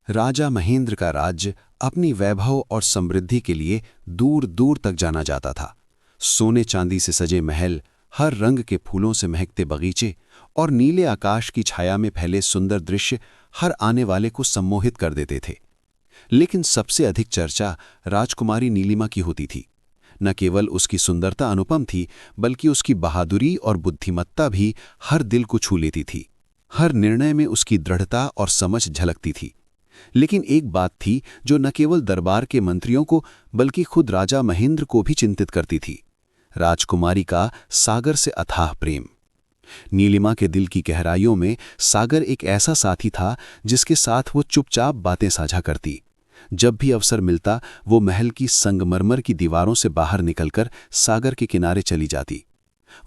राजा महेंद्र का राज्य अपनी वैभव और समृद्धि के लिए दूर दूर तक जाना जाता था। सोने चांदी से सजे महल, हर रंग के फूलों से महकते बगीचे और नीले आकाश की छाया में फैले सुंदर दृश्य हर आने वाले को सम्मोहित कर देते थे। लेकिन सबसे अधिक चर्चा राजकुमारी नीलिमा की होती थी। न केवल उसकी सुंदरता अनुपम थी, बल्कि उसकी बहादुरी और बुद्धिमत्ता भी हर दिल को छू लेती थी। हर निर्णय में उसकी दृढ़ता और समझ झलकती थी। लेकिन एक बात थी जो न केवल दरबार के मंत्रियों को बल्कि खुद राजा महेंद्र को भी चिंतित करती थी। राजकुमारी का सागर से अथाह प्रेम। नीलिमा के दिल की गहराइयों में सागर एक ऐसा साथी था जिसके साथ वो चुपचाप बातें साझा करती। जब भी अवसर मिलता वो महल की संगमरमर की दीवारों से बाहर निकलकर सागर के किनारे चली जाती।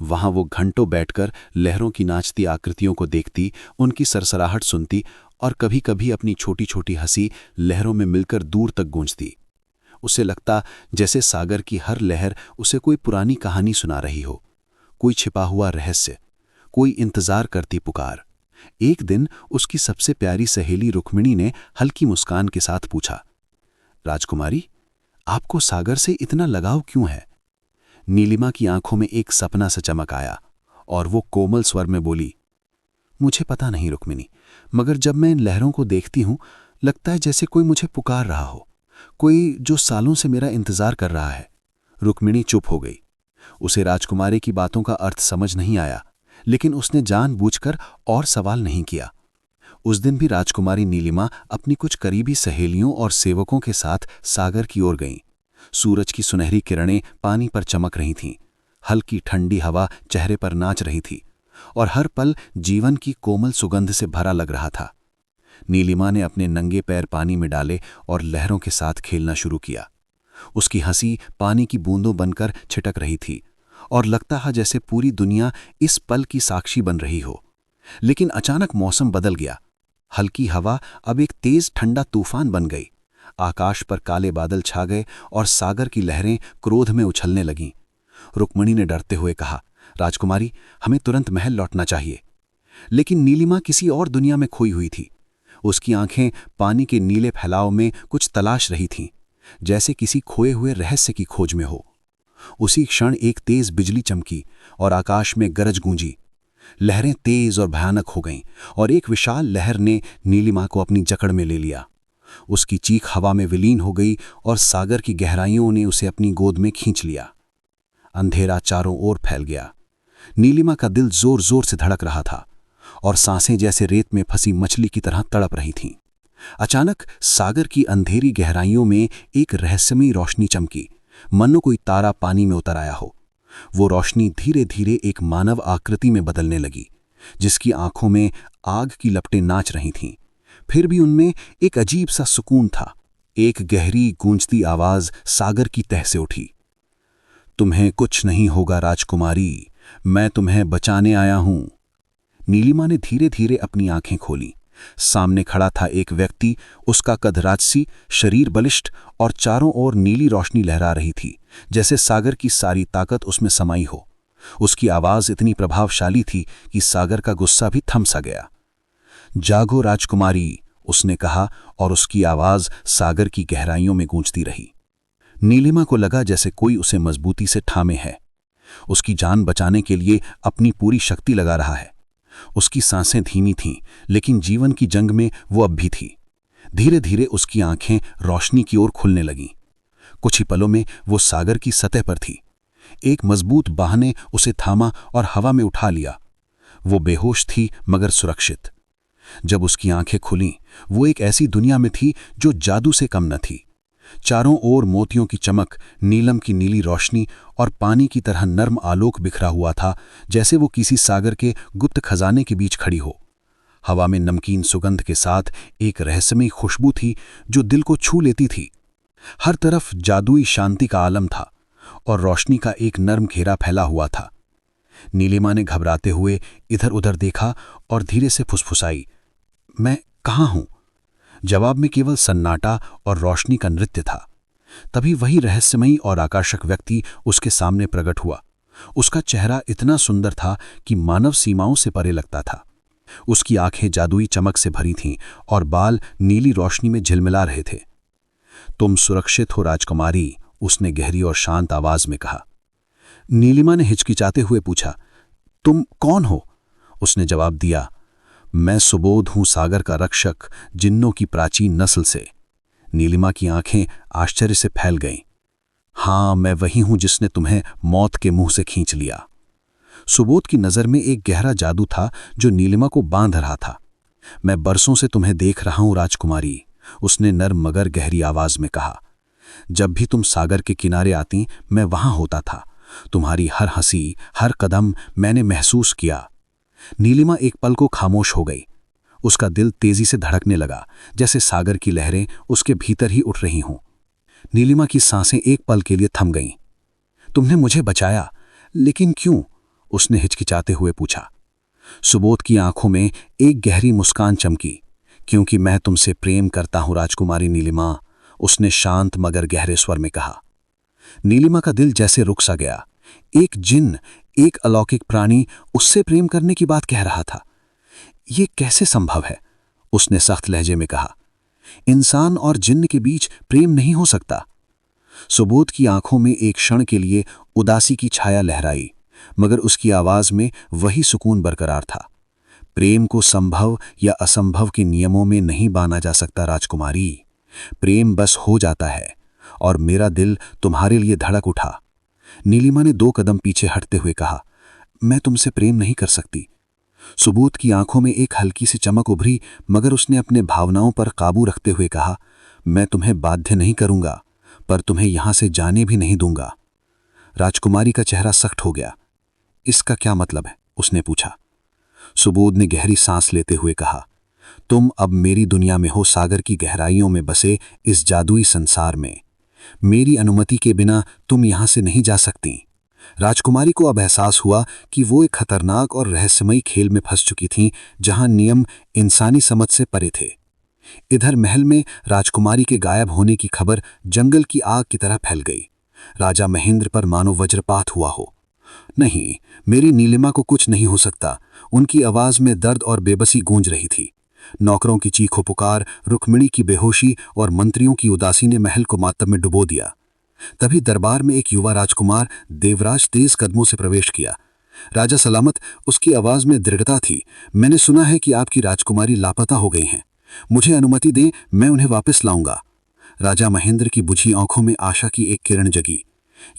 वहां वो घंटों बैठकर लहरों की नाचती आकृतियों को देखती, उनकी सरसराहट सुनती और कभी कभी अपनी छोटी छोटी हंसी लहरों में मिलकर दूर तक गूंजती। उसे लगता जैसे सागर की हर लहर उसे कोई पुरानी कहानी सुना रही हो, कोई छिपा हुआ रहस्य, कोई इंतजार करती पुकार। एक दिन उसकी सबसे प्यारी सहेली रुक्मिणी ने हल्की मुस्कान के साथ पूछा, राजकुमारी, आपको सागर से इतना लगाव क्यों है? नीलिमा की आंखों में एक सपना सा चमक आया और वो कोमल स्वर में बोली, मुझे पता नहीं रुक्मिणी, मगर जब मैं इन लहरों को देखती हूं लगता है जैसे कोई मुझे पुकार रहा हो, कोई जो सालों से मेरा इंतजार कर रहा है। रुक्मिणी चुप हो गई। उसे राजकुमारी की बातों का अर्थ समझ नहीं आया, लेकिन उसने जानबूझकर और सवाल नहीं किया। उस दिन भी राजकुमारी नीलिमा अपनी कुछ करीबी सहेलियों और सेवकों के साथ सागर की ओर गईं। सूरज की सुनहरी किरणें पानी पर चमक रही थीं, हल्की ठंडी हवा चेहरे पर नाच रही थी और हर पल जीवन की कोमल सुगंध से भरा लग रहा था। नीलिमा ने अपने नंगे पैर पानी में डाले और लहरों के साथ खेलना शुरू किया। उसकी हंसी पानी की बूंदों बनकर छिटक रही थी और लगता है जैसे पूरी दुनिया इस पल की साक्षी बन रही हो। लेकिन अचानक मौसम बदल गया। हल्की हवा अब एक तेज ठंडा तूफान बन गई। आकाश पर काले बादल छा गए और सागर की लहरें क्रोध में उछलने लगीं। रुक्मिणी ने डरते हुए कहा, राजकुमारी, हमें तुरंत महल लौटना चाहिए। लेकिन नीलिमा किसी और दुनिया में खोई हुई थी। उसकी आंखें पानी के नीले फैलाव में कुछ तलाश रही थीं, जैसे किसी खोए हुए रहस्य की खोज में हो। उसी क्षण एक तेज बिजली चमकी और आकाश में गरज गूंजी। लहरें तेज और भयानक हो गईं और एक विशाल लहर ने नीलिमा को अपनी जकड़ में ले लिया। उसकी चीख हवा में विलीन हो गई और सागर की गहराइयों ने उसे अपनी गोद में खींच लिया। अंधेरा चारों ओर फैल गया। नीलिमा का दिल जोर जोर से धड़क रहा था और सांसें जैसे रेत में फंसी मछली की तरह तड़प रही थीं। अचानक सागर की अंधेरी गहराइयों में एक रहस्यमयी रोशनी चमकी, मानो कोई तारा पानी में उतर आया हो। वो रोशनी धीरे धीरे एक मानव आकृति में बदलने लगी, जिसकी आंखों में आग की लपटें नाच रही थीं। फिर भी उनमें एक अजीब सा सुकून था। एक गहरी गूंजती आवाज सागर की तह से उठी, तुम्हें कुछ नहीं होगा राजकुमारी, मैं तुम्हें बचाने आया हूं। नीलिमा ने धीरे धीरे अपनी आंखें खोलीं। सामने खड़ा था एक व्यक्ति। उसका कद राजसी, शरीर बलिष्ठ और चारों ओर नीली रोशनी लहरा रही थी, जैसे सागर की सारी ताकत उसमें समाई हो। उसकी आवाज इतनी प्रभावशाली थी कि सागर का गुस्सा भी थम सा गया। जागो राजकुमारी, उसने कहा और उसकी आवाज सागर की गहराइयों में गूंजती रही। नीलिमा को लगा जैसे कोई उसे मजबूती से थामे है, उसकी जान बचाने के लिए अपनी पूरी शक्ति लगा रहा है। उसकी सांसें धीमी थीं, लेकिन जीवन की जंग में वो अब भी थी। धीरे धीरे उसकी आंखें रोशनी की ओर खुलने लगीं। कुछ ही पलों में वो सागर की सतह पर थी। एक मजबूत बाह ने उसे थामा और हवा में उठा लिया। वो बेहोश थी मगर सुरक्षित। जब उसकी आंखें खुलीं, वो एक ऐसी दुनिया में थी जो जादू से कम न थी। चारों ओर मोतियों की चमक, नीलम की नीली रोशनी और पानी की तरह नर्म आलोक बिखरा हुआ था, जैसे वो किसी सागर के गुप्त खजाने के बीच खड़ी हो। हवा में नमकीन सुगंध के साथ एक रहस्यमयी खुशबू थी जो दिल को छू लेती थी। हर तरफ जादुई शांति का आलम था और रोशनी का एक नर्म घेरा फैला हुआ था। नीलिमा ने घबराते हुए इधर उधर देखा और धीरे से फुसफुसाई, मैं कहाँ हूं? जवाब में केवल सन्नाटा और रोशनी का नृत्य था। तभी वही रहस्यमयी और आकर्षक व्यक्ति उसके सामने प्रकट हुआ। उसका चेहरा इतना सुंदर था कि मानव सीमाओं से परे लगता था। उसकी आंखें जादुई चमक से भरी थीं और बाल नीली रोशनी में झिलमिला रहे थे। तुम सुरक्षित हो राजकुमारी, उसने गहरी और शांत आवाज में कहा। नीलिमा ने हिचकिचाते हुए पूछा, तुम कौन हो? उसने जवाब दिया, मैं सुबोध हूं, सागर का रक्षक, जिन्नों की प्राचीन नस्ल से। नीलिमा की आंखें आश्चर्य से फैल गईं। हाँ, मैं वही हूं जिसने तुम्हें मौत के मुंह से खींच लिया। सुबोध की नजर में एक गहरा जादू था जो नीलिमा को बांध रहा था। मैं बरसों से तुम्हें देख रहा हूं राजकुमारी, उसने नर्म मगर गहरी आवाज में कहा। जब भी तुम सागर के किनारे आती, मैं वहां होता था। तुम्हारी हर हंसी, हर कदम मैंने महसूस किया। नीलिमा एक पल को खामोश हो गई। उसका दिल तेजी से धड़कने लगा, जैसे सागर की लहरें उसके भीतर ही उठ रही हों। नीलिमा की सांसें एक पल के लिए थम गईं। तुमने मुझे बचाया, लेकिन क्यों? उसने हिचकिचाते हुए पूछा। सुबोध की आंखों में एक गहरी मुस्कान चमकी। क्योंकि मैं तुमसे प्रेम करता हूं राजकुमारी नीलिमा, उसने शांत मगर गहरे स्वर में कहा। नीलिमा का दिल जैसे रुक सा गया। एक जिन, एक अलौकिक प्राणी उससे प्रेम करने की बात कह रहा था। ये कैसे संभव है? उसने सख्त लहजे में कहा। इंसान और जिन्न के बीच प्रेम नहीं हो सकता। सुबोध की आंखों में एक क्षण के लिए उदासी की छाया लहराई, मगर उसकी आवाज में वही सुकून बरकरार था। प्रेम को संभव या असंभव के नियमों में नहीं बांधा जा सकता राजकुमारी। प्रेम बस हो जाता है, और मेरा दिल तुम्हारे लिए धड़क उठा। नीलिमा ने 2 कदम पीछे हटते हुए कहा, मैं तुमसे प्रेम नहीं कर सकती। सुबोध की आंखों में एक हल्की सी चमक उभरी, मगर उसने अपने भावनाओं पर काबू रखते हुए कहा, मैं तुम्हें बाध्य नहीं करूंगा, पर तुम्हें यहां से जाने भी नहीं दूंगा। राजकुमारी का चेहरा सख्त हो गया। इसका क्या मतलब है? उसने पूछा। सुबोध ने गहरी सांस लेते हुए कहा, तुम अब मेरी दुनिया में हो, सागर की गहराइयों में बसे इस जादुई संसार में। मेरी अनुमति के बिना तुम यहां से नहीं जा सकती। राजकुमारी को अब एहसास हुआ कि वो एक खतरनाक और रहस्यमयी खेल में फंस चुकी थीं, जहां नियम इंसानी समझ से परे थे। इधर महल में राजकुमारी के गायब होने की खबर जंगल की आग की तरह फैल गई। राजा महेंद्र पर मानो वज्रपात हुआ हो। नहीं, मेरी नीलिमा को कुछ नहीं हो सकता। उनकी आवाज में दर्द और बेबसी गूंज रही थी। नौकरों की चीखों पुकार, रुक्मिणी की बेहोशी और मंत्रियों की उदासी ने महल को मातम में डुबो दिया। तभी दरबार में एक युवा राजकुमार देवराज तेज कदमों से प्रवेश किया। राजा सलामत, उसकी आवाज में दृढ़ता थी। मैंने सुना है कि आपकी राजकुमारी लापता हो गई हैं। मुझे अनुमति दें, मैं उन्हें वापस लाऊंगा। राजा महेंद्र की बुझी आंखों में आशा की एक किरण जगी।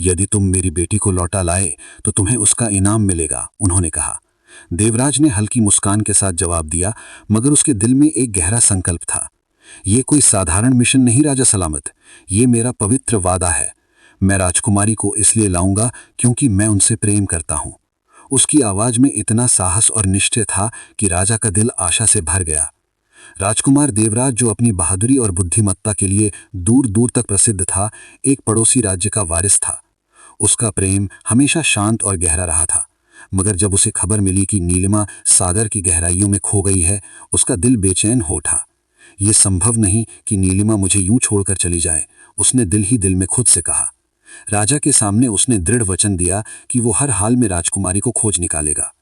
यदि तुम मेरी बेटी को लौटा लाए तो तुम्हें उसका इनाम मिलेगा, उन्होंने कहा। देवराज ने हल्की मुस्कान के साथ जवाब दिया, मगर उसके दिल में एक गहरा संकल्प था। ये कोई साधारण मिशन नहीं राजा सलामत, ये मेरा पवित्र वादा है। मैं राजकुमारी को इसलिए लाऊंगा क्योंकि मैं उनसे प्रेम करता हूं। उसकी आवाज में इतना साहस और निश्चय था कि राजा का दिल आशा से भर गया। राजकुमार देवराज, जो अपनी बहादुरी और बुद्धिमत्ता के लिए दूर दूर तक प्रसिद्ध था, एक पड़ोसी राज्य का वारिस था। उसका प्रेम हमेशा शांत और गहरा रहा था, मगर जब उसे खबर मिली कि नीलिमा सागर की गहराइयों में खो गई है, उसका दिल बेचैन हो उठा। यह संभव नहीं कि नीलिमा मुझे यूं छोड़कर चली जाए, उसने दिल ही दिल में खुद से कहा। राजा के सामने उसने दृढ़ वचन दिया कि वो हर हाल में राजकुमारी को खोज निकालेगा।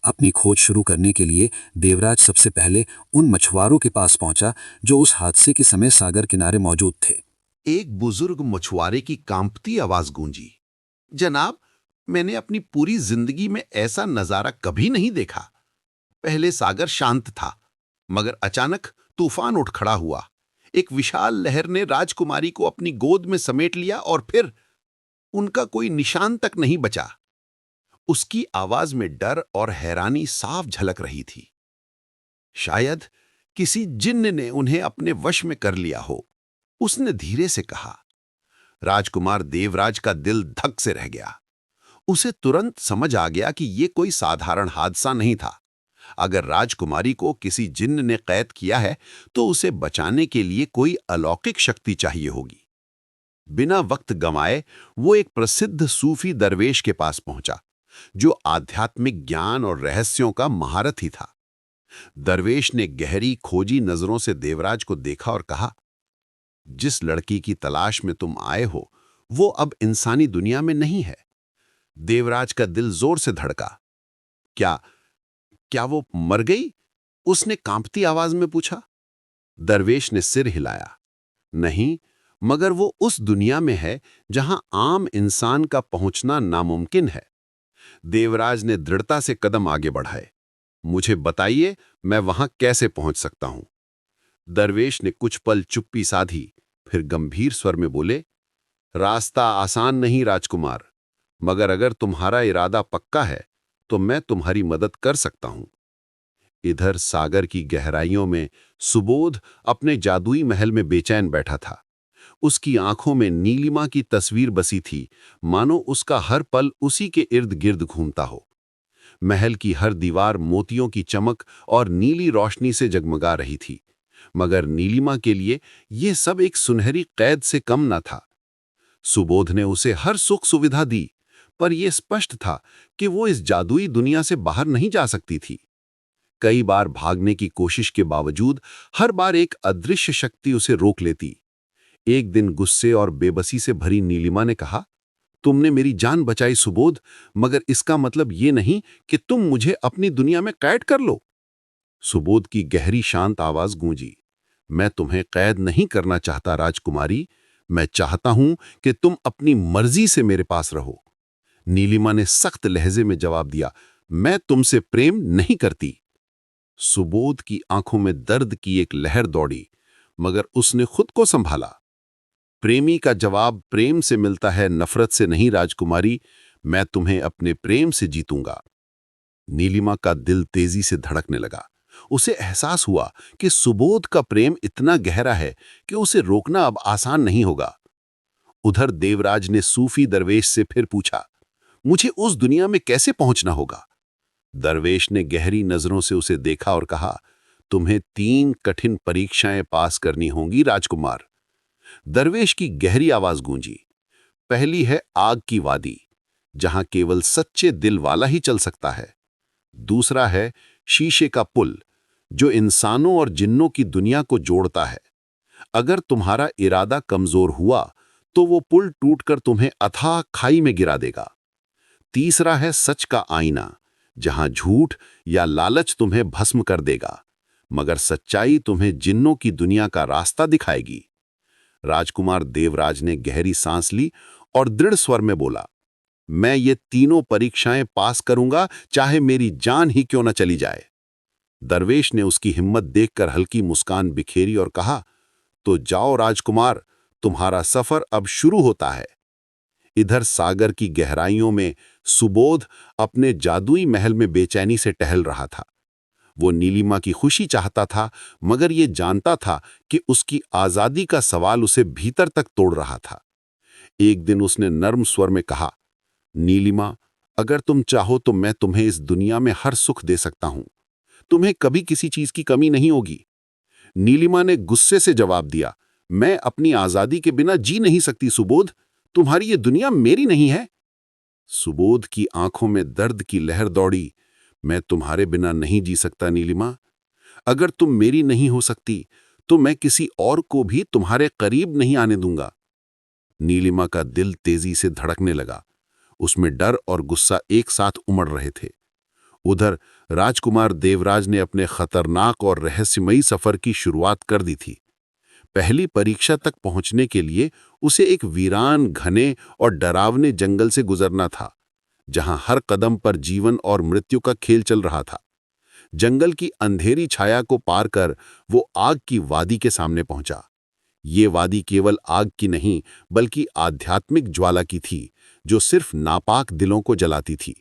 अपनी खोज शुरू करने के लिए देवराज सबसे पहले उन मछुआरों के पास पहुंचा जो उस हादसे के समय सागर किनारे मौजूद थे। एक बुजुर्ग मछुआरे की कांपती आवाज गूंजी, जनाब, मैंने अपनी पूरी जिंदगी में ऐसा नजारा कभी नहीं देखा। पहले सागर शांत था, मगर अचानक तूफान उठ खड़ा हुआ। एक विशाल लहर ने राजकुमारी को अपनी गोद में समेट लिया और फिर उनका कोई निशान तक नहीं बचा। उसकी आवाज में डर और हैरानी साफ झलक रही थी। शायद किसी जिन्न ने उन्हें अपने वश में कर लिया हो, उसने धीरे से कहा। राजकुमार देवराज का दिल धक से रह गया। उसे तुरंत समझ आ गया कि यह कोई साधारण हादसा नहीं था। अगर राजकुमारी को किसी जिन्न ने कैद किया है, तो उसे बचाने के लिए कोई अलौकिक शक्ति चाहिए होगी। बिना वक्त गंवाए वो एक प्रसिद्ध सूफी दरवेश के पास पहुंचा, जो आध्यात्मिक ज्ञान और रहस्यों का महारथी था। दरवेश ने गहरी खोजी नजरों से देवराज को देखा और कहा, जिस लड़की की तलाश में तुम आए हो, वो अब इंसानी दुनिया में नहीं है। देवराज का दिल जोर से धड़का। क्या क्या वो मर गई? उसने कांपती आवाज में पूछा। दरवेश ने सिर हिलाया। नहीं, मगर वो उस दुनिया में है जहां आम इंसान का पहुंचना नामुमकिन है। देवराज ने दृढ़ता से कदम आगे बढ़ाए। मुझे बताइए, मैं वहां कैसे पहुंच सकता हूं? दरवेश ने कुछ पल चुप्पी साधी, फिर गंभीर स्वर में बोले, रास्ता आसान नहीं राजकुमार, मगर अगर तुम्हारा इरादा पक्का है तो मैं तुम्हारी मदद कर सकता हूं। इधर सागर की गहराइयों में सुबोध अपने जादुई महल में बेचैन बैठा था। उसकी आंखों में नीलिमा की तस्वीर बसी थी, मानो उसका हर पल उसी के इर्द गिर्द घूमता हो। महल की हर दीवार मोतियों की चमक और नीली रोशनी से जगमगा रही थी, मगर नीलिमा के लिए यह सब एक सुनहरी कैद से कम न था। सुबोध ने उसे हर सुख सुविधा दी, पर यह स्पष्ट था कि वो इस जादुई दुनिया से बाहर नहीं जा सकती थी। कई बार भागने की कोशिश के बावजूद हर बार एक अदृश्य शक्ति उसे रोक लेती। एक दिन गुस्से और बेबसी से भरी नीलिमा ने कहा, तुमने मेरी जान बचाई सुबोध, मगर इसका मतलब ये नहीं कि तुम मुझे अपनी दुनिया में कैद कर लो। सुबोध की गहरी शांत आवाज गूंजी, मैं तुम्हें कैद नहीं करना चाहता राजकुमारी, मैं चाहता हूं कि तुम अपनी मर्जी से मेरे पास रहो। नीलिमा ने सख्त लहजे में जवाब दिया, मैं तुमसे प्रेम नहीं करती। सुबोध की आंखों में दर्द की एक लहर दौड़ी, मगर उसने खुद को संभाला। प्रेमी का जवाब प्रेम से मिलता है, नफरत से नहीं राजकुमारी, मैं तुम्हें अपने प्रेम से जीतूंगा। नीलिमा का दिल तेजी से धड़कने लगा। उसे एहसास हुआ कि सुबोध का प्रेम इतना गहरा है कि उसे रोकना अब आसान नहीं होगा। उधर देवराज ने सूफी दरवेश से फिर पूछा, मुझे उस दुनिया में कैसे पहुंचना होगा? दरवेश ने गहरी नजरों से उसे देखा और कहा, तुम्हें 3 कठिन परीक्षाएं पास करनी होंगी राजकुमार। दरवेश की गहरी आवाज गूंजी, पहली है आग की वादी, जहां केवल सच्चे दिल वाला ही चल सकता है। दूसरा है शीशे का पुल, जो इंसानों और जिन्नों की दुनिया को जोड़ता है। अगर तुम्हारा इरादा कमजोर हुआ तो वो पुल टूटकर तुम्हें अथाह खाई में गिरा देगा। तीसरा है सच का आईना, जहां झूठ या लालच तुम्हें भस्म कर देगा, मगर सच्चाई तुम्हें जिन्नों की दुनिया का रास्ता दिखाएगी। राजकुमार देवराज ने गहरी सांस ली और दृढ़ स्वर में बोला, मैं ये तीनों परीक्षाएं पास करूंगा, चाहे मेरी जान ही क्यों न चली जाए। दरवेश ने उसकी हिम्मत देखकर हल्की मुस्कान बिखेरी और कहा, तो जाओ राजकुमार, तुम्हारा सफर अब शुरू होता है। इधर सागर की गहराइयों में सुबोध अपने जादुई महल में बेचैनी से टहल रहा था। वो नीलिमा की खुशी चाहता था, मगर ये जानता था कि उसकी आजादी का सवाल उसे भीतर तक तोड़ रहा था। एक दिन उसने नर्म स्वर में कहा, नीलिमा, अगर तुम चाहो तो मैं तुम्हें इस दुनिया में हर सुख दे सकता हूं। तुम्हें कभी किसी चीज की कमी नहीं होगी। नीलिमा ने गुस्से से जवाब दिया, मैं अपनी आजादी के बिना जी नहीं सकती सुबोध, तुम्हारी ये दुनिया मेरी नहीं है। सुबोध की आंखों में दर्द की लहर दौड़ी, मैं तुम्हारे बिना नहीं जी सकता नीलिमा। अगर तुम मेरी नहीं हो सकती तो मैं किसी और को भी तुम्हारे करीब नहीं आने दूंगा। नीलिमा का दिल तेजी से धड़कने लगा। उसमें डर और गुस्सा एक साथ उमड़ रहे थे। उधर राजकुमार देवराज ने अपने खतरनाक और रहस्यमयी सफर की शुरुआत कर दी थी। पहली परीक्षा तक पहुंचने के लिए उसे एक वीरान, घने और डरावने जंगल से गुजरना था, जहां हर कदम पर जीवन और मृत्यु का खेल चल रहा था। जंगल की अंधेरी छाया को पार कर वो आग की वादी के सामने पहुंचा। ये वादी केवल आग की नहीं, बल्कि आध्यात्मिक ज्वाला की थी, जो सिर्फ नापाक दिलों को जलाती थी।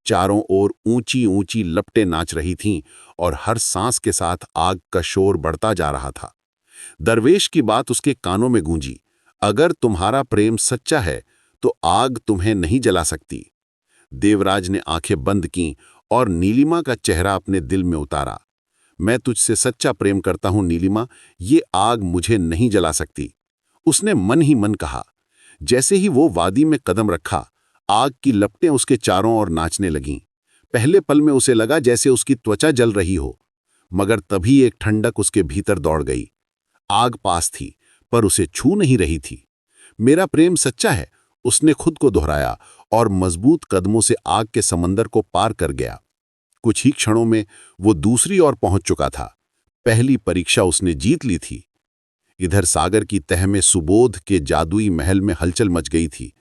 चारों ओर ऊंची ऊंची लपटें नाच रही थीं और हर सांस के साथ आग का शोर बढ़ता जा रहा था। दरवेश की बात उसके कानों में गूंजी, अगर तुम्हारा प्रेम सच्चा है तो आग तुम्हें नहीं जला सकती। देवराज ने आंखें बंद कीं और नीलिमा का चेहरा अपने दिल में उतारा। मैं तुझसे सच्चा प्रेम करता हूं नीलिमा, ये आग मुझे नहीं जला सकती, उसने मन ही मन कहा। जैसे ही वो वादी में कदम रखा, आग की लपटें उसके चारों ओर नाचने लगीं। पहले पल में उसे लगा जैसे उसकी त्वचा जल रही हो, मगर तभी एक ठंडक उसके भीतर दौड़ गई। आग पास थी, पर उसे छू नहीं रही थी। मेरा प्रेम सच्चा है, उसने खुद को दोहराया और मजबूत कदमों से आग के समंदर को पार कर गया। कुछ ही क्षणों में वो दूसरी ओर पहुंच चुका था। पहली परीक्षा उसने जीत ली थी। इधर सागर की तह में सुबोध के जादुई महल में हलचल मच गई थी।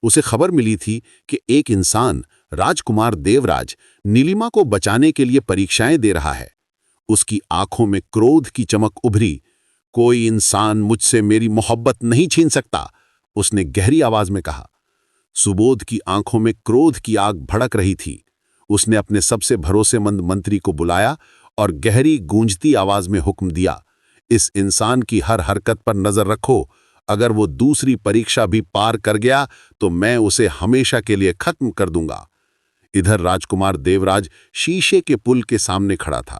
उसे खबर मिली थी कि एक इंसान, राजकुमार देवराज, नीलिमा को बचाने के लिए परीक्षाएं दे रहा है। उसकी आंखों में क्रोध की चमक उभरी। कोई इंसान मुझसे मेरी मोहब्बत नहीं छीन सकता, उसने गहरी आवाज में कहा। सुबोध की आंखों में क्रोध की आग भड़क रही थी। उसने अपने सबसे भरोसेमंद मंत्री को बुलाया और गहरी गूंजती आवाज में हुक्म दिया, इस इंसान की हर हरकत पर नजर रखो। अगर वो दूसरी परीक्षा भी पार कर गया तो मैं उसे हमेशा के लिए खत्म कर दूंगा। इधर राजकुमार देवराज शीशे के पुल के सामने खड़ा था।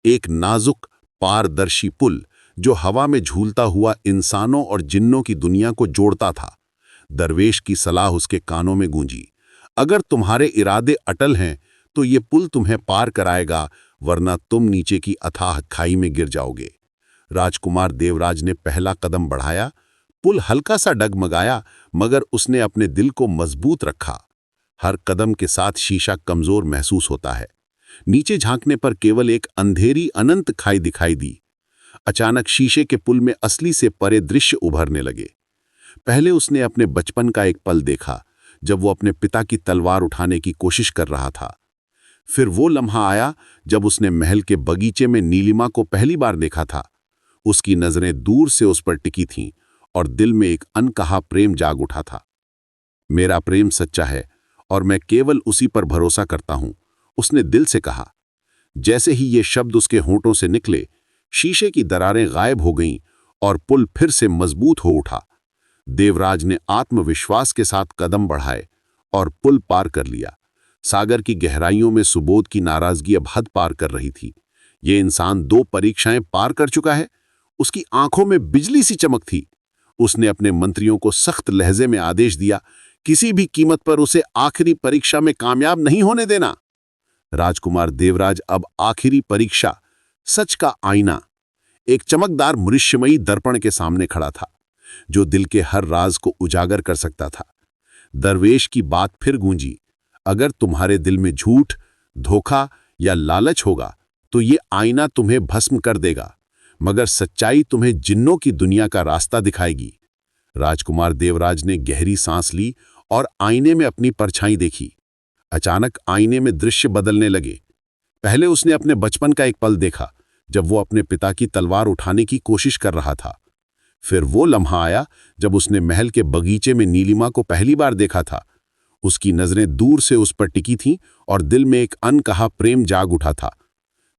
एक नाजुक पारदर्शी पुल जो हवा में झूलता हुआ इंसानों और जिन्नों की दुनिया को जोड़ता था। दरवेश की सलाह उसके कानों में गूंजी, अगर तुम्हारे इरादे अटल हैं तो ये पुल तुम्हें पार कराएगा, वरना तुम नीचे की अथाह खाई में गिर जाओगे। राजकुमार देवराज ने पहला कदम बढ़ाया। पुल हल्का सा डगमगाया, मगर उसने अपने दिल को मजबूत रखा। हर कदम के साथ शीशा कमजोर महसूस होता है। नीचे झांकने पर केवल एक अंधेरी अनंत खाई दिखाई दी। अचानक शीशे के पुल में असली से परे दृश्य उभरने लगे। पहले उसने अपने बचपन का एक पल देखा, जब वो अपने पिता की तलवार उठाने की कोशिश कर रहा था। फिर वो लम्हा आया जब उसने महल के बगीचे में नीलिमा को पहली बार देखा था। उसकी नजरें दूर से उस पर टिकी थीं और दिल में एक अनकहा प्रेम जाग उठा था। मेरा प्रेम सच्चा है और मैं केवल उसी पर भरोसा करता हूं, उसने दिल से कहा। जैसे ही ये शब्द उसके होंठों से निकले, शीशे की दरारें गायब हो गईं और पुल फिर से मजबूत हो उठा। देवराज ने आत्मविश्वास के साथ कदम बढ़ाए और पुल पार कर लिया। सागर की गहराइयों में सुबोध की नाराजगी अब हद पार कर रही थी। ये इंसान 2 परीक्षाएं पार कर चुका है। उसकी आंखों में बिजली सी चमक थी। उसने अपने मंत्रियों को सख्त लहजे में आदेश दिया, किसी भी कीमत पर उसे आखिरी परीक्षा में कामयाब नहीं होने देना। राजकुमार देवराज अब आखिरी परीक्षा, सच का आईना, एक चमकदार मनुष्यमयी दर्पण के सामने खड़ा था, जो दिल के हर राज को उजागर कर सकता था। दरवेश की बात फिर गूंजी, अगर तुम्हारे दिल में झूठ, धोखा या लालच होगा तो ये आईना तुम्हें भस्म कर देगा, मगर सच्चाई तुम्हें जिन्नों की दुनिया का रास्ता दिखाएगी। राजकुमार देवराज ने गहरी सांस ली और आईने में अपनी परछाई देखी। अचानक आईने में दृश्य बदलने लगे। पहले उसने अपने बचपन का एक पल देखा, जब वो अपने पिता की तलवार उठाने की कोशिश कर रहा था। फिर वो लम्हा आया जब उसने महल के बगीचे में नीलिमा को पहली बार देखा था। उसकी नजरें दूर से उस पर टिकी थीं और दिल में एक अनकहा प्रेम जाग उठा था।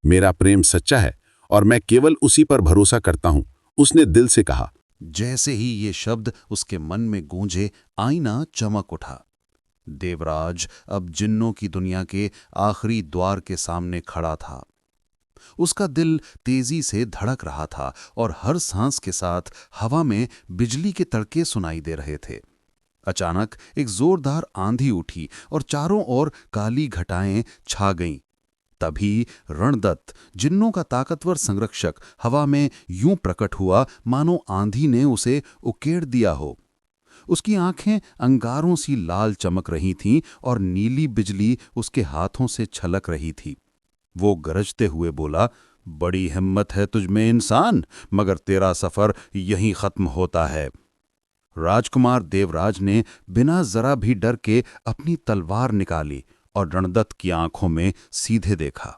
मेरा प्रेम सच्चा है और मैं केवल उसी पर भरोसा करता हूं, उसने दिल से कहा। जैसे ही ये शब्द उसके मन में गूंजे, आईना चमक उठा। देवराज अब जिन्नों की दुनिया के आखिरी द्वार के सामने खड़ा था। उसका दिल तेजी से धड़क रहा था और हर सांस के साथ हवा में बिजली के तड़के सुनाई दे रहे थे। अचानक एक जोरदार आंधी उठी और चारों ओर काली घटाएं छा गईं। तभी रणदत्त, जिन्नों का ताकतवर संरक्षक, हवा में यूं प्रकट हुआ मानो आंधी ने उसे उकेड़ दिया हो। उसकी आंखें अंगारों सी लाल चमक रही थीं और नीली बिजली उसके हाथों से छलक रही थी। वो गरजते हुए बोला, बड़ी हिम्मत है तुझ में इंसान, मगर तेरा सफर यहीं खत्म होता है। राजकुमार देवराज ने बिना जरा भी डर के अपनी तलवार निकाली और रणदत्त की आंखों में सीधे देखा।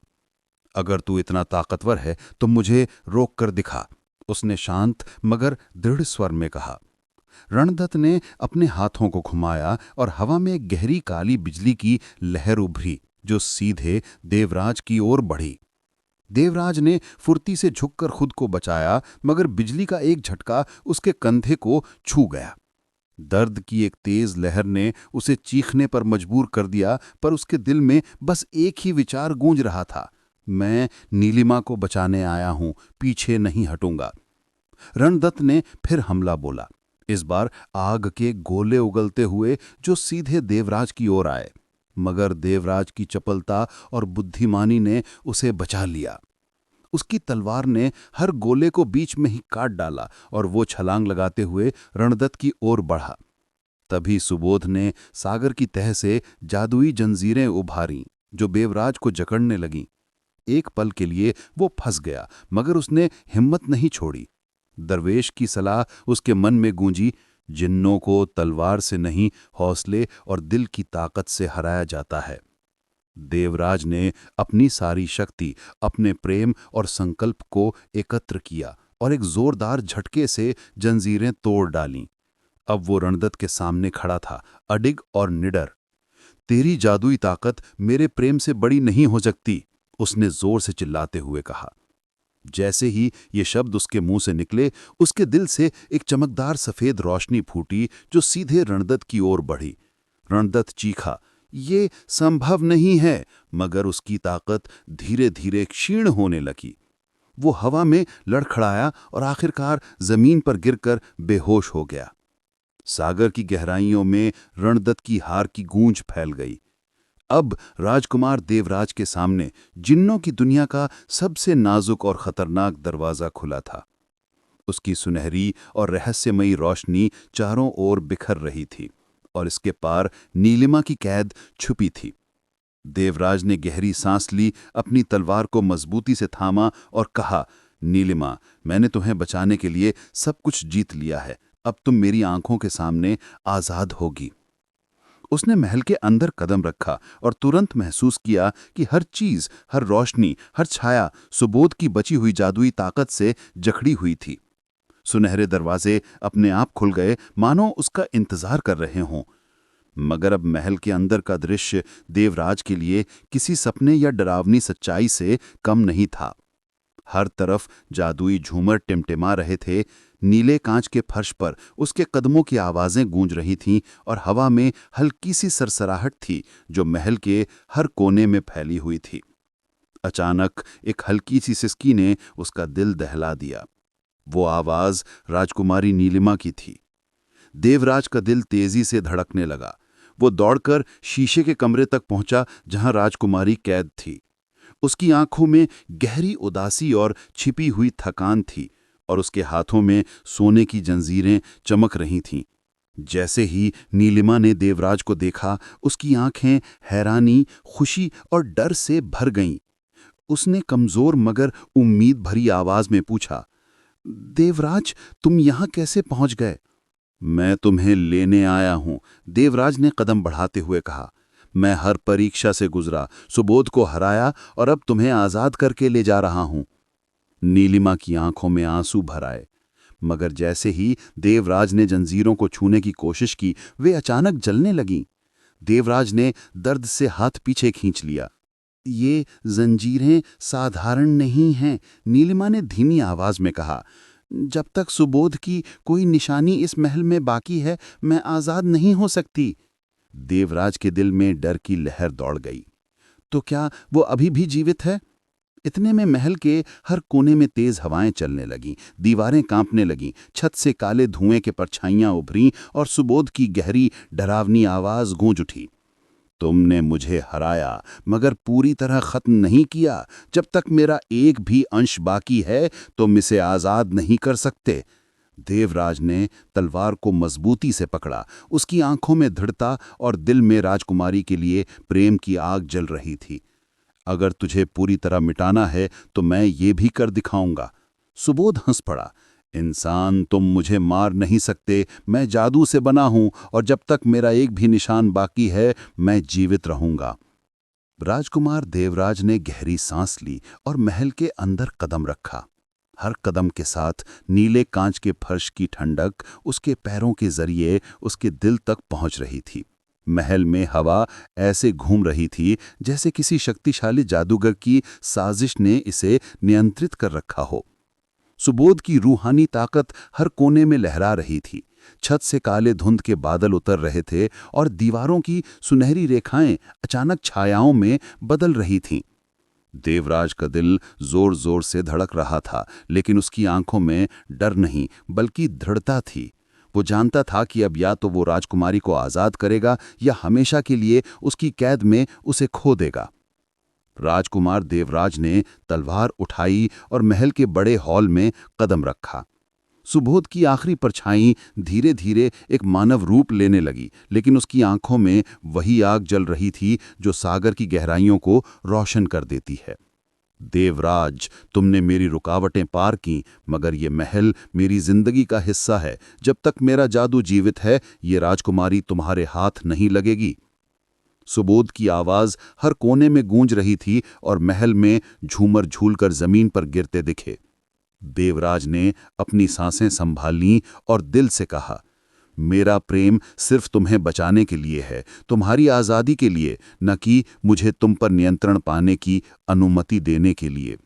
अगर तू इतना ताकतवर है तो मुझे रोक कर दिखा, उसने शांत मगर दृढ़ स्वर में कहा। रणदत्त ने अपने हाथों को घुमाया और हवा में गहरी काली बिजली की लहर उभरी, जो सीधे देवराज की ओर बढ़ी। देवराज ने फुर्ती से झुककर खुद को बचाया, मगर बिजली का एक झटका उसके कंधे को छू गया। दर्द की एक तेज लहर ने उसे चीखने पर मजबूर कर दिया, पर उसके दिल में बस एक ही विचार गूंज रहा था, मैं नीलिमा को बचाने आया हूं, पीछे नहीं हटूंगा। रणदत्त ने फिर हमला बोला, इस बार आग के गोले उगलते हुए जो सीधे देवराज की ओर आए, मगर देवराज की चपलता और बुद्धिमानी ने उसे बचा लिया। उसकी तलवार ने हर गोले को बीच में ही काट डाला और वो छलांग लगाते हुए रणदत्त की ओर बढ़ा। तभी सुबोध ने सागर की तह से जादुई जंजीरें उभारी, जो देवराज को जकड़ने लगीं। एक पल के लिए वो फंस गया, मगर उसने हिम्मत नहीं छोड़ी। दरवेश की सलाह उसके मन में गूंजी, जिन्नों को तलवार से नहीं, हौसले और दिल की ताकत से हराया जाता है। देवराज ने अपनी सारी शक्ति, अपने प्रेम और संकल्प को एकत्र किया और एक जोरदार झटके से जंजीरें तोड़ डालीं। अब वो रणदत्त के सामने खड़ा था, अडिग और निडर। तेरी जादुई ताकत मेरे प्रेम से बड़ी नहीं हो सकती, उसने जोर से चिल्लाते हुए कहा। जैसे ही ये शब्द उसके मुंह से निकले, उसके दिल से एक चमकदार सफेद रोशनी फूटी जो सीधे रणदत्त की ओर बढ़ी। रणदत्त चीखा, ये संभव नहीं है, मगर उसकी ताकत धीरे धीरे क्षीण होने लगी। वो हवा में लड़खड़ाया और आखिरकार जमीन पर गिरकर बेहोश हो गया। सागर की गहराइयों में रणदत्त की हार की गूंज फैल गई। अब राजकुमार देवराज के सामने जिन्नों की दुनिया का सबसे नाजुक और खतरनाक दरवाजा खुला था। उसकी सुनहरी और रहस्यमयी रोशनी चारों ओर बिखर रही थी और इसके पार नीलिमा की कैद छुपी थी। देवराज ने गहरी सांस ली, अपनी तलवार को मजबूती से थामा और कहा, नीलिमा, मैंने तुम्हें बचाने के लिए सब कुछ जीत लिया है। अब तुम मेरी आंखों के सामने आजाद होगी। उसने महल के अंदर कदम रखा और तुरंत महसूस किया कि हर चीज, हर रोशनी, हर छाया सुबोध की बची हुई जादुई ताकत से जकड़ी हुई थी। सुनहरे दरवाजे अपने आप खुल गए, मानो उसका इंतजार कर रहे हों। मगर अब महल के अंदर का दृश्य देवराज के लिए किसी सपने या डरावनी सच्चाई से कम नहीं था। हर तरफ जादुई झूमर टिमटिमा रहे थे, नीले कांच के फर्श पर उसके कदमों की आवाजें गूंज रही थीं और हवा में हल्की सी सरसराहट थी जो महल के हर कोने में फैली हुई थी। अचानक एक हल्की सी सिसकी ने उसका दिल दहला दिया। वो आवाज राजकुमारी नीलिमा की थी। देवराज का दिल तेजी से धड़कने लगा। वो दौड़कर शीशे के कमरे तक पहुंचा जहां राजकुमारी कैद थी। उसकी आंखों में गहरी उदासी और छिपी हुई थकान थी और उसके हाथों में सोने की जंजीरें चमक रही थीं। जैसे ही नीलिमा ने देवराज को देखा, उसकी आंखें हैरानी, खुशी और डर से भर गईं। उसने कमजोर मगर उम्मीद भरी आवाज में पूछा, देवराज, तुम यहां कैसे पहुंच गए? मैं तुम्हें लेने आया हूं, देवराज ने कदम बढ़ाते हुए कहा। मैं हर परीक्षा से गुजरा, सुबोध को हराया और अब तुम्हें आजाद करके ले जा रहा हूं। नीलिमा की आंखों में आंसू भर आए, मगर जैसे ही देवराज ने जंजीरों को छूने की कोशिश की, वे अचानक जलने लगीं। देवराज ने दर्द से हाथ पीछे खींच लिया। ये जंजीरें साधारण नहीं हैं, नीलिमा ने धीमी आवाज में कहा। जब तक सुबोध की कोई निशानी इस महल में बाकी है, मैं आजाद नहीं हो सकती। देवराज के दिल में डर की लहर दौड़ गई। तो क्या वो अभी भी जीवित है? इतने में महल के हर कोने में तेज हवाएं चलने लगीं, दीवारें कांपने लगीं, छत से काले धुएं के परछाइयां उभरीं और सुबोध की गहरी डरावनी आवाज गूंज उठी। तुमने मुझे हराया, मगर पूरी तरह खत्म नहीं किया। जब तक मेरा एक भी अंश बाकी है, तुम इसे आजाद नहीं कर सकते। देवराज ने तलवार को मजबूती से पकड़ा। उसकी आंखों में दृढ़ता और दिल में राजकुमारी के लिए प्रेम की आग जल रही थी। अगर तुझे पूरी तरह मिटाना है तो मैं ये भी कर दिखाऊंगा। सुबोध हंस पड़ा। इंसान, तुम मुझे मार नहीं सकते। मैं जादू से बना हूं और जब तक मेरा एक भी निशान बाकी है, मैं जीवित रहूंगा। राजकुमार देवराज ने गहरी सांस ली और महल के अंदर कदम रखा। हर कदम के साथ नीले कांच के फर्श की ठंडक उसके पैरों के जरिए उसके दिल तक पहुंच रही थी। महल में हवा ऐसे घूम रही थी जैसे किसी शक्तिशाली जादूगर की साजिश ने इसे नियंत्रित कर रखा हो। सुबोध की रूहानी ताकत हर कोने में लहरा रही थी। छत से काले धुंध के बादल उतर रहे थे और दीवारों की सुनहरी रेखाएं अचानक छायाओं में बदल रही थीं। देवराज का दिल जोर जोर से धड़क रहा था, लेकिन उसकी आंखों में डर नहीं बल्कि दृढ़ता थी। वो जानता था कि अब या तो वो राजकुमारी को आजाद करेगा या हमेशा के लिए उसकी कैद में उसे खो देगा। राजकुमार देवराज ने तलवार उठाई और महल के बड़े हॉल में कदम रखा। सुबोध की आखिरी परछाई धीरे धीरे एक मानव रूप लेने लगी, लेकिन उसकी आंखों में वही आग जल रही थी जो सागर की गहराइयों को रोशन कर देती है। देवराज, तुमने मेरी रुकावटें पार की, मगर ये महल मेरी जिंदगी का हिस्सा है। जब तक मेरा जादू जीवित है, ये राजकुमारी तुम्हारे हाथ नहीं लगेगी। सुबोध की आवाज हर कोने में गूंज रही थी और महल में झूमर झूलकर जमीन पर गिरते दिखे। देवराज ने अपनी सांसें संभाल लीं और दिल से कहा, मेरा प्रेम सिर्फ तुम्हें बचाने के लिए है, तुम्हारी आज़ादी के लिए, न कि मुझे तुम पर नियंत्रण पाने की अनुमति देने के लिए।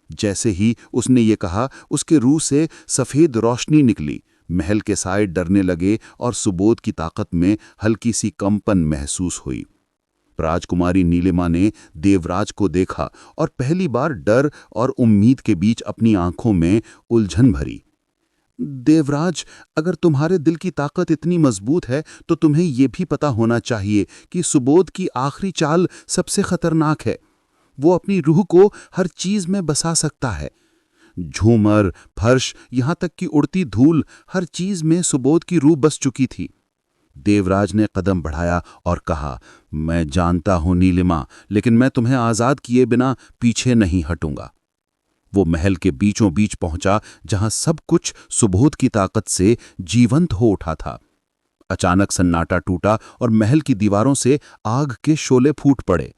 जैसे ही उसने ये कहा, उसके रूह से सफ़ेद रोशनी निकली। महल के साए डरने लगे और सुबोध की ताकत में हल्की सी कंपन महसूस हुई। राजकुमारी नीलिमा ने देवराज को देखा और पहली बार डर और उम्मीद के बीच अपनी आंखों में उलझन भरी। देवराज, अगर तुम्हारे दिल की ताकत इतनी मजबूत है तो तुम्हें यह भी पता होना चाहिए कि सुबोध की आखिरी चाल सबसे खतरनाक है। वो अपनी रूह को हर चीज में बसा सकता है। झूमर, फर्श, यहां तक कि उड़ती धूल, हर चीज में सुबोध की रूह बस चुकी थी। देवराज ने कदम बढ़ाया और कहा, मैं जानता हूं नीलिमा, लेकिन मैं तुम्हें आजाद किए बिना पीछे नहीं हटूंगा। वो महल के बीचों बीच पहुंचा, जहां सब कुछ सुबोध की ताकत से जीवंत हो उठा था। अचानक सन्नाटा टूटा और महल की दीवारों से आग के शोले फूट पड़े।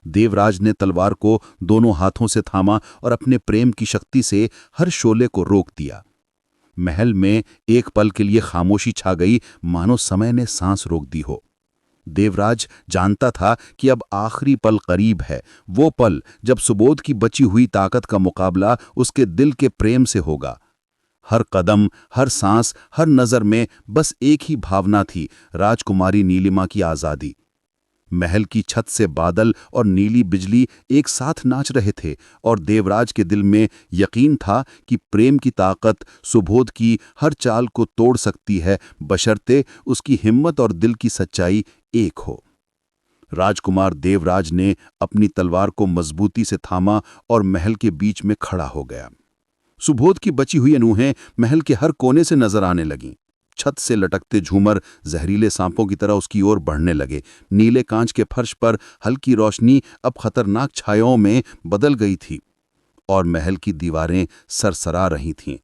देवराज ने तलवार को दोनों हाथों से थामा और अपने प्रेम की शक्ति से हर शोले को रोक दिया। महल में एक पल के लिए खामोशी छा गई, मानो समय ने सांस रोक दी हो। देवराज जानता था कि अब आखिरी पल करीब है, वो पल जब सुबोध की बची हुई ताकत का मुकाबला उसके दिल के प्रेम से होगा। हर कदम, हर सांस, हर नजर में बस एक ही भावना थी, राजकुमारी नीलिमा की आजादी। महल की छत से बादल और नीली बिजली एक साथ नाच रहे थे और देवराज के दिल में यकीन था कि प्रेम की ताकत सुबोध की हर चाल को तोड़ सकती है, बशर्ते उसकी हिम्मत और दिल की सच्चाई एक हो। राजकुमार देवराज ने अपनी तलवार को मजबूती से थामा और महल के बीच में खड़ा हो गया। सुबोध की बची हुई अनूहें महल के हर कोने से नजर आने लगीं। छत से लटकते झूमर जहरीले सांपों की तरह उसकी ओर बढ़ने लगे। नीले कांच के फर्श पर हल्की रोशनी अब खतरनाक छायाओं में बदल गई थी और महल की दीवारें सरसरा रही थीं।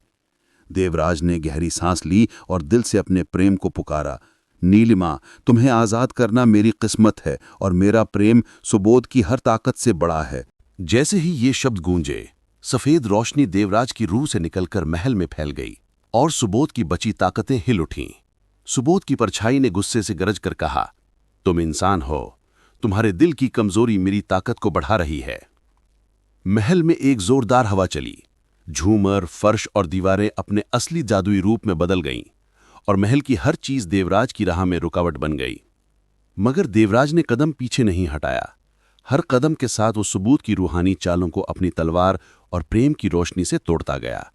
देवराज ने गहरी सांस ली और दिल से अपने प्रेम को पुकारा, नीलिमा, तुम्हें आजाद करना मेरी किस्मत है और मेरा प्रेम सुबोध की हर ताकत से बड़ा है। जैसे ही ये शब्द गूंजे, सफेद रोशनी देवराज की रूह से निकलकर महल में फैल गई और सुबोध की बची ताकतें हिल उठीं। सुबोध की परछाई ने गुस्से से गरज कर कहा, तुम इंसान हो, तुम्हारे दिल की कमजोरी मेरी ताकत को बढ़ा रही है। महल में एक जोरदार हवा चली। झूमर, फर्श और दीवारें अपने असली जादुई रूप में बदल गईं और महल की हर चीज देवराज की राह में रुकावट बन गई। मगर देवराज ने कदम पीछे नहीं हटाया। हर कदम के साथ वो सुबोध की रूहानी चालों को अपनी तलवार और प्रेम की रोशनी से तोड़ता गया।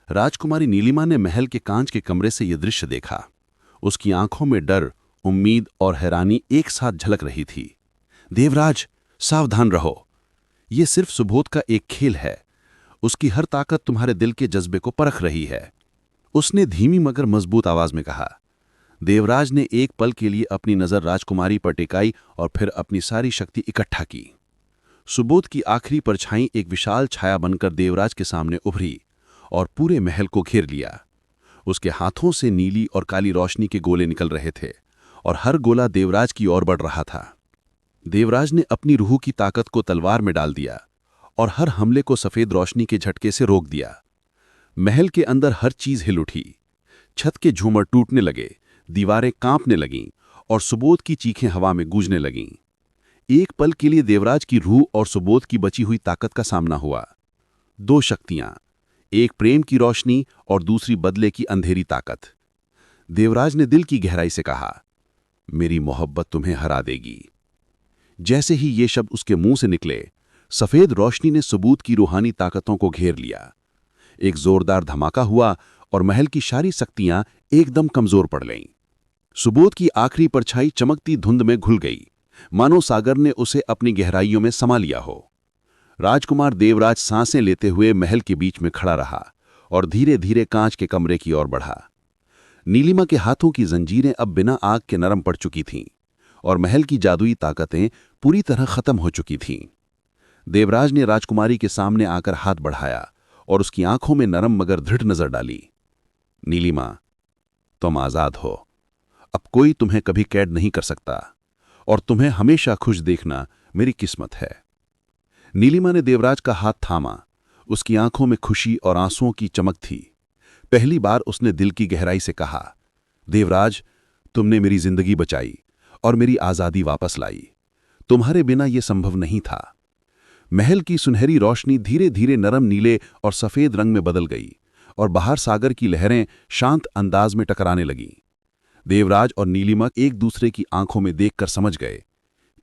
राजकुमारी नीलिमा ने महल के कांच के कमरे से यह दृश्य देखा। उसकी आंखों में डर, उम्मीद और हैरानी एक साथ झलक रही थी। देवराज, सावधान रहो, यह सिर्फ सुबोध का एक खेल है। उसकी हर ताकत तुम्हारे दिल के जज्बे को परख रही है, उसने धीमी मगर मजबूत आवाज में कहा। देवराज ने एक पल के लिए अपनी नजर राजकुमारी पर टिकाई और फिर अपनी सारी शक्ति इकट्ठा की। सुबोध की आखिरी परछाई एक विशाल छाया बनकर देवराज के सामने उभरी और पूरे महल को घेर लिया। उसके हाथों से नीली और काली रोशनी के गोले निकल रहे थे और हर गोला देवराज की ओर बढ़ रहा था। देवराज ने अपनी रूह की ताकत को तलवार में डाल दिया और हर हमले को सफेद रोशनी के झटके से रोक दिया। महल के अंदर हर चीज हिल उठी। छत के झूमर टूटने लगे, दीवारें कांपने लगीं और सुबोध की चीखें हवा में गूंजने लगीं। एक पल के लिए देवराज की रूह और सुबोध की बची हुई ताकत का सामना हुआ। दो शक्तियां, एक प्रेम की रोशनी और दूसरी बदले की अंधेरी ताकत। देवराज ने दिल की गहराई से कहा, मेरी मोहब्बत तुम्हें हरा देगी। जैसे ही ये शब्द उसके मुंह से निकले, सफेद रोशनी ने सुबोध की रूहानी ताकतों को घेर लिया। एक जोरदार धमाका हुआ और महल की सारी शक्तियां एकदम कमजोर पड़ गईं। सुबोध की आखिरी परछाई चमकती धुंध में घुल गई, मानो सागर ने उसे अपनी गहराइयों में समा लिया हो। राजकुमार देवराज सांसें लेते हुए महल के बीच में खड़ा रहा और धीरे धीरे कांच के कमरे की ओर बढ़ा। नीलिमा के हाथों की जंजीरें अब बिना आग के नरम पड़ चुकी थीं और महल की जादुई ताकतें पूरी तरह खत्म हो चुकी थीं। देवराज ने राजकुमारी के सामने आकर हाथ बढ़ाया और उसकी आंखों में नरम मगर दृढ़ नजर डाली। नीलिमा, तुम आजाद हो। अब कोई तुम्हें कभी कैद नहीं कर सकता और तुम्हें हमेशा खुश देखना मेरी किस्मत है। नीलिमा ने देवराज का हाथ थामा। उसकी आंखों में खुशी और आंसुओं की चमक थी। पहली बार उसने दिल की गहराई से कहा, देवराज, तुमने मेरी जिंदगी बचाई और मेरी आजादी वापस लाई। तुम्हारे बिना यह संभव नहीं था। महल की सुनहरी रोशनी धीरे धीरे नरम नीले और सफेद रंग में बदल गई और बाहर सागर की लहरें शांत अंदाज में टकराने लगीं। देवराज और नीलिमा एक दूसरे की आंखों में देखकर समझ गए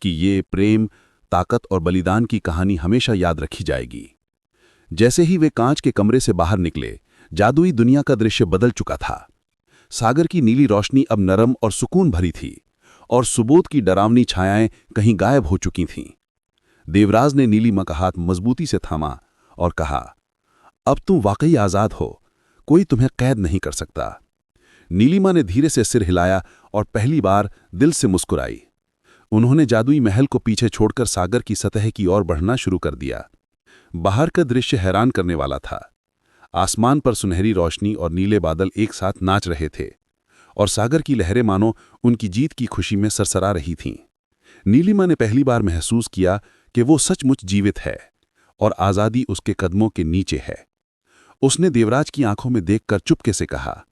कि ये प्रेम, ताकत और बलिदान की कहानी हमेशा याद रखी जाएगी। जैसे ही वे कांच के कमरे से बाहर निकले, जादुई दुनिया का दृश्य बदल चुका था। सागर की नीली रोशनी अब नरम और सुकून भरी थी और सुबोध की डरावनी छायाएं कहीं गायब हो चुकी थीं। देवराज ने नीलिमा का हाथ मजबूती से थामा और कहा, अब तुम वाकई आजाद हो। कोई तुम्हें कैद नहीं कर सकता। नीलिमा ने धीरे से सिर हिलाया और पहली बार दिल से मुस्कुराई। उन्होंने जादुई महल को पीछे छोड़कर सागर की सतह की ओर बढ़ना शुरू कर दिया। बाहर का दृश्य हैरान करने वाला था। आसमान पर सुनहरी रोशनी और नीले बादल एक साथ नाच रहे थे और सागर की लहरें मानो उनकी जीत की खुशी में सरसरा रही थीं। नीलिमा ने पहली बार महसूस किया कि वो सचमुच जीवित है और आज़ादी उसके कदमों के नीचे है। उसने देवराज की आंखों में देखकर चुपके से कहा,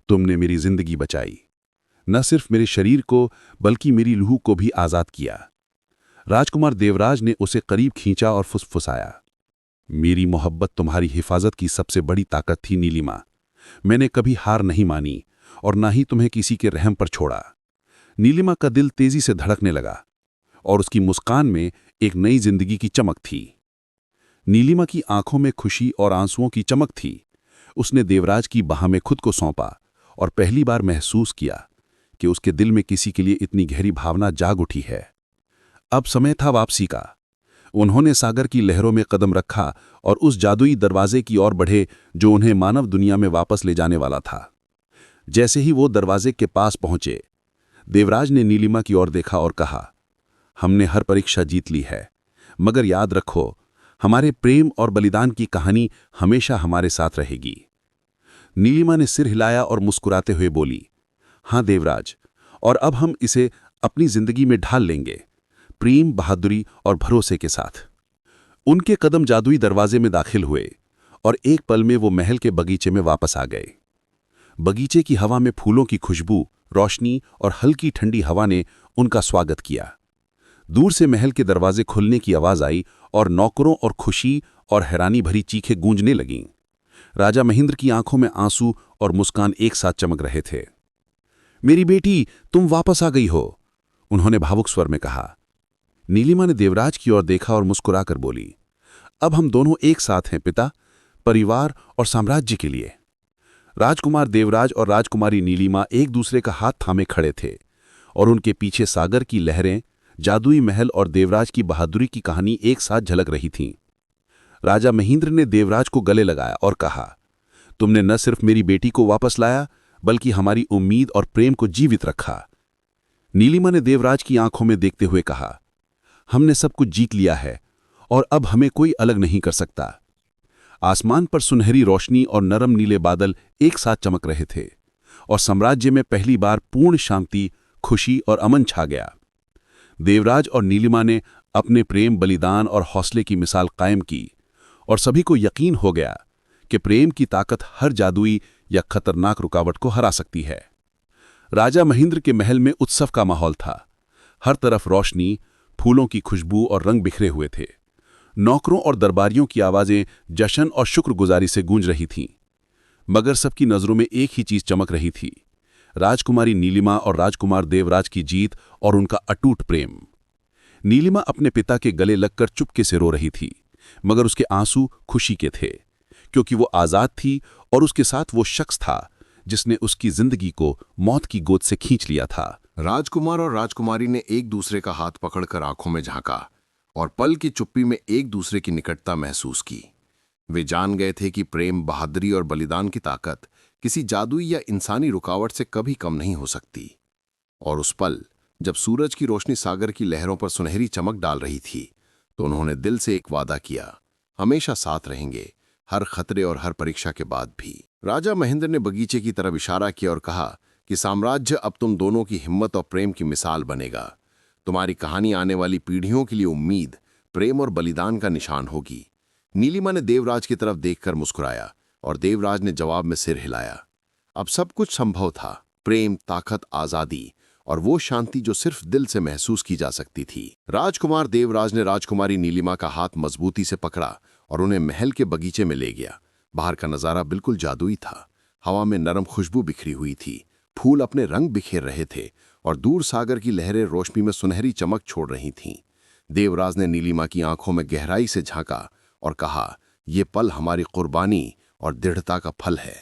तुमने मेरी जिंदगी बचाई। न सिर्फ मेरे शरीर को बल्कि मेरी रूह को भी आज़ाद किया। राजकुमार देवराज ने उसे करीब खींचा और फुसफुसाया, मेरी मोहब्बत तुम्हारी हिफाजत की सबसे बड़ी ताकत थी नीलिमा। मैंने कभी हार नहीं मानी और ना ही तुम्हें किसी के रहम पर छोड़ा। नीलिमा का दिल तेजी से धड़कने लगा और उसकी मुस्कान में एक नई जिंदगी की चमक थी। नीलिमा की आंखों में खुशी और आंसुओं की चमक थी। उसने देवराज की बाह में खुद को सौंपा और पहली बार महसूस किया कि उसके दिल में किसी के लिए इतनी गहरी भावना जाग उठी है। अब समय था वापसी का। उन्होंने सागर की लहरों में कदम रखा और उस जादुई दरवाजे की ओर बढ़े जो उन्हें मानव दुनिया में वापस ले जाने वाला था। जैसे ही वो दरवाजे के पास पहुंचे, देवराज ने नीलिमा की ओर देखा और कहा, हमने हर परीक्षा जीत ली है, मगर याद रखो, हमारे प्रेम और बलिदान की कहानी हमेशा हमारे साथ रहेगी। नीलिमा ने सिर हिलाया और मुस्कुराते हुए बोली, हाँ देवराज, और अब हम इसे अपनी जिंदगी में ढाल लेंगे, प्रेम, बहादुरी और भरोसे के साथ। उनके कदम जादुई दरवाजे में दाखिल हुए और एक पल में वो महल के बगीचे में वापस आ गए। बगीचे की हवा में फूलों की खुशबू, रोशनी और हल्की ठंडी हवा ने उनका स्वागत किया। दूर से महल के दरवाजे खुलने की आवाज आई और नौकरों और खुशी और हैरानी भरी चीखें गूंजने लगीं। राजा महेंद्र की आंखों में आंसू और मुस्कान एक साथ चमक रहे थे। मेरी बेटी, तुम वापस आ गई हो, उन्होंने भावुक स्वर में कहा। नीलिमा ने देवराज की ओर देखा और मुस्कुराकर बोली, अब हम दोनों एक साथ हैं पिता, परिवार और साम्राज्य के लिए। राजकुमार देवराज और राजकुमारी नीलिमा एक दूसरे का हाथ थामे खड़े थे और उनके पीछे सागर की लहरें, जादुई महल और देवराज की बहादुरी की कहानी एक साथ झलक रही थीं। राजा महेंद्र ने देवराज को गले लगाया और कहा, तुमने न सिर्फ मेरी बेटी को वापस लाया बल्कि हमारी उम्मीद और प्रेम को जीवित रखा। नीलिमा ने देवराज की आंखों में देखते हुए कहा, हमने सब कुछ जीत लिया है और अब हमें कोई अलग नहीं कर सकता। आसमान पर सुनहरी रोशनी और नरम नीले बादल एक साथ चमक रहे थे और साम्राज्य में पहली बार पूर्ण शांति, खुशी और अमन छा गया। देवराज और नीलिमा ने अपने प्रेम, बलिदान और हौसले की मिसाल कायम की और सभी को यकीन हो गया कि प्रेम की ताकत हर जादुई या खतरनाक रुकावट को हरा सकती है। राजा महेंद्र के महल में उत्सव का माहौल था। हर तरफ रोशनी, फूलों की खुशबू और रंग बिखरे हुए थे। नौकरों और दरबारियों की आवाजें जश्न और शुक्रगुजारी से गूंज रही थीं। मगर सबकी नजरों में एक ही चीज चमक रही थी, राजकुमारी नीलिमा और राजकुमार देवराज की जीत और उनका अटूट प्रेम। नीलिमा अपने पिता के गले लगकर चुपके से रो रही थी, मगर उसके आंसू खुशी के थे, क्योंकि वो आजाद थी और उसके साथ वो शख्स था जिसने उसकी जिंदगी को मौत की गोद से खींच लिया था। राजकुमार और राजकुमारी ने एक दूसरे का हाथ पकड़कर आंखों में झांका और पल की चुप्पी में एक दूसरे की निकटता महसूस की। वे जान गए थे कि प्रेम, बहादुरी और बलिदान की ताकत किसी जादुई या इंसानी रुकावट से कभी कम नहीं हो सकती। और उस पल जब सूरज की रोशनी सागर की लहरों पर सुनहरी चमक डाल रही थी, तो उन्होंने दिल से एक वादा किया, हमेशा साथ रहेंगे, हर खतरे और हर परीक्षा के बाद भी। राजा महेंद्र ने बगीचे की तरफ इशारा किया और कहा कि साम्राज्य अब तुम दोनों की हिम्मत और प्रेम की मिसाल बनेगा। तुम्हारी कहानी आने वाली पीढ़ियों के लिए उम्मीद, प्रेम और बलिदान का निशान होगी। नीलिमा ने देवराज की तरफ देखकर मुस्कुराया और देवराज ने जवाब में सिर हिलाया। अब सब कुछ संभव था, प्रेम, ताकत, आजादी और वो शांति जो सिर्फ दिल से महसूस की जा सकती थी। राजकुमार देवराज ने राजकुमारी नीलिमा का हाथ मजबूती से पकड़ा और उन्हें महल के बगीचे में ले गया। बाहर का नजारा बिल्कुल जादुई था। हवा में नरम खुशबू बिखरी हुई थी, फूल अपने रंग बिखेर रहे थे और दूर सागर की लहरें रोशनी में सुनहरी चमक छोड़ रही थीं। देवराज ने नीलिमा की आंखों में गहराई से झांका और कहा, ये पल हमारी कुर्बानी और दृढ़ता का फल है।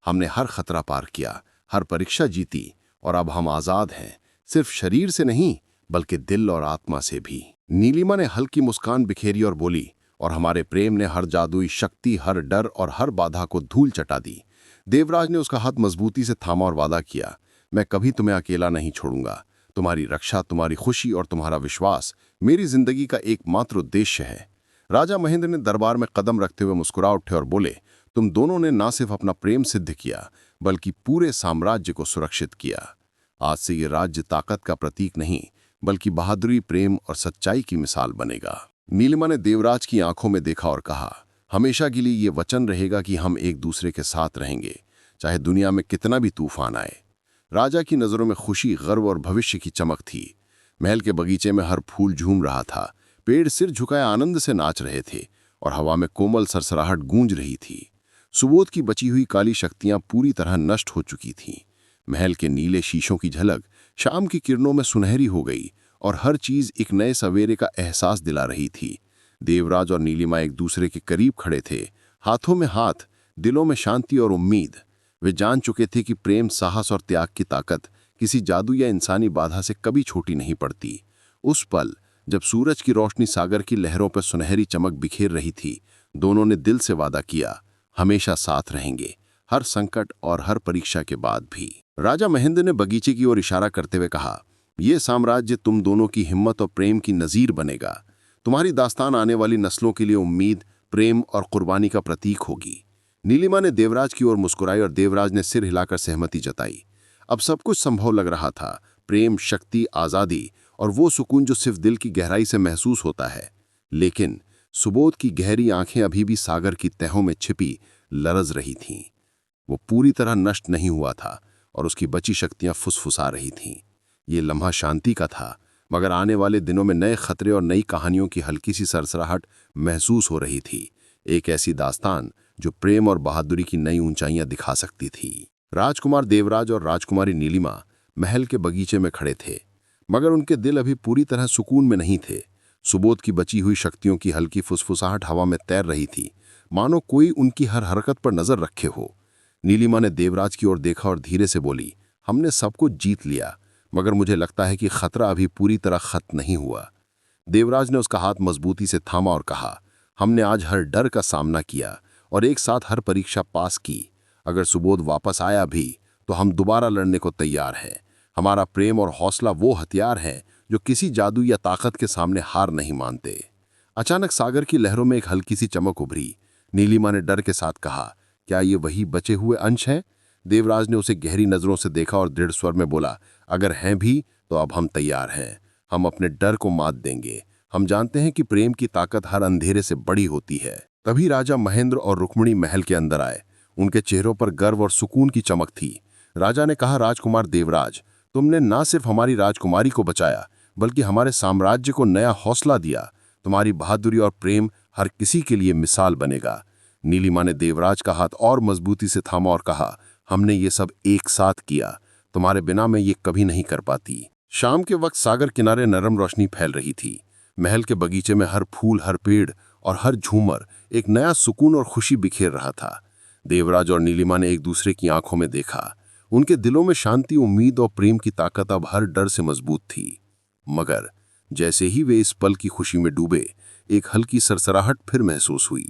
हमने हर खतरा पार किया, हर परीक्षा जीती और अब हम आजाद हैं, सिर्फ शरीर से नहीं बल्कि दिल और आत्मा से भी। नीलिमा ने हल्की मुस्कान बिखेरी और बोली, और हमारे प्रेम ने हर जादुई शक्ति, हर डर और हर बाधा को धूल चटा दी। देवराज ने उसका हाथ मजबूती से थामा और वादा किया, मैं कभी तुम्हें अकेला नहीं छोड़ूंगा। तुम्हारी रक्षा, तुम्हारी खुशी और तुम्हारा विश्वास मेरी जिंदगी का एकमात्र उद्देश्य है। राजा महेंद्र ने दरबार में कदम रखते हुए मुस्कुरा उठे और बोले, तुम दोनों ने न सिर्फ अपना प्रेम सिद्ध किया बल्कि पूरे साम्राज्य को सुरक्षित किया। आज से ये राज्य ताकत का प्रतीक नहीं बल्कि बहादुरी, प्रेम और सच्चाई की मिसाल बनेगा। नीलिमा ने देवराज की आंखों में देखा और कहा, हमेशा के लिए ये वचन रहेगा कि हम एक दूसरे के साथ रहेंगे, चाहे दुनिया में कितना भी तूफान आए। राजा की नजरों में खुशी, गर्व और भविष्य की चमक थी। महल के बगीचे में हर फूल झूम रहा था, पेड़ सिर झुकाए आनंद से नाच रहे थे और हवा में कोमल सरसराहट गूंज रही थी। सुबोध की बची हुई काली शक्तियां पूरी तरह नष्ट हो चुकी थीं। महल के नीले शीशों की झलक शाम की किरणों में सुनहरी हो गई और हर चीज एक नए सवेरे का एहसास दिला रही थी। देवराज और नीलिमा एक दूसरे के करीब खड़े थे, हाथों में हाथ, दिलों में शांति और उम्मीद। वे जान चुके थे कि प्रेम, साहस और त्याग की ताकत किसी जादू या इंसानी बाधा से कभी छोटी नहीं पड़ती। उस पल जब सूरज की रोशनी सागर की लहरों पर सुनहरी चमक बिखेर रही थी, दोनों ने दिल से वादा किया, हमेशा साथ रहेंगे, हर संकट और हर परीक्षा के बाद भी। राजा महेंद्र ने बगीचे की ओर इशारा करते हुए कहा, यह साम्राज्य तुम दोनों की हिम्मत और प्रेम की नजीर बनेगा। तुम्हारी दास्तान आने वाली नस्लों के लिए उम्मीद, प्रेम और कुर्बानी का प्रतीक होगी। नीलिमा ने देवराज की ओर मुस्कुराई और देवराज ने सिर हिलाकर सहमति जताई। अब सब कुछ संभव लग रहा था, प्रेम, शक्ति, आजादी और वो सुकून जो सिर्फ दिल की गहराई से महसूस होता है। लेकिन सुबोध की गहरी आंखें अभी भी सागर की तहों में छिपी लरज रही थीं। वो पूरी तरह नष्ट नहीं हुआ था और उसकी बची शक्तियां फुसफुसा रही थीं। ये लम्हा शांति का था, मगर आने वाले दिनों में नए खतरे और नई कहानियों की हल्की सी सरसराहट महसूस हो रही थी। एक ऐसी दास्तान जो प्रेम और बहादुरी की नई ऊंचाइयां दिखा सकती थी। राजकुमार देवराज और राजकुमारी नीलिमा महल के बगीचे में खड़े थे, मगर उनके दिल अभी पूरी तरह सुकून में नहीं थे। सुबोध की बची हुई शक्तियों की हल्की फुसफुसाहट हवा में तैर रही थी, मानो कोई उनकी हर हरकत पर नजर रखे हो। नीलिमा ने देवराज की ओर देखा और धीरे से बोली, हमने सब कुछ जीत लिया, मगर मुझे लगता है कि खतरा अभी पूरी तरह खत्म नहीं हुआ। देवराज ने उसका हाथ मजबूती से थामा और कहा, हमने आज हर डर का सामना किया और एक साथ हर परीक्षा पास की। अगर सुबोध वापस आया भी तो हम दोबारा लड़ने को तैयार हैं। हमारा प्रेम और हौसला वो हथियार हैं जो किसी जादू या ताकत के सामने हार नहीं मानते। अचानक सागर की लहरों में एक हल्की सी चमक उभरी। नीलिमा ने डर के साथ कहा, क्या ये वही बचे हुए अंश हैं? देवराज ने उसे गहरी नजरों से देखा और दृढ़ स्वर में बोला, अगर हैं भी तो अब हम तैयार हैं। हम अपने डर को मात देंगे। हम जानते हैं कि प्रेम की ताकत हर अंधेरे से बड़ी होती है। तभी राजा महेंद्र और रुक्मिणी महल के अंदर आए। उनके चेहरों पर गर्व और सुकून की चमक थी। राजा ने कहा, राजकुमार देवराज, तुमने न सिर्फ हमारी राजकुमारी को बचाया बल्कि हमारे साम्राज्य को नया हौसला दिया। तुम्हारी बहादुरी और प्रेम हर किसी के लिए मिसाल बनेगा। नीलिमा ने देवराज का हाथ और मजबूती से थामा और कहा, हमने ये सब एक साथ किया, तुम्हारे बिना मैं ये कभी नहीं कर पाती। शाम के वक्त सागर किनारे नरम रोशनी फैल रही थी। महल के बगीचे में हर फूल, हर पेड़ और हर झूमर एक नया सुकून और खुशी बिखेर रहा था। देवराज और नीलिमा ने एक दूसरे की आंखों में देखा। उनके दिलों में शांति, उम्मीद और प्रेम की ताकत अब हर डर से मजबूत थी। मगर जैसे ही वे इस पल की खुशी में डूबे, एक हल्की सरसराहट फिर महसूस हुई।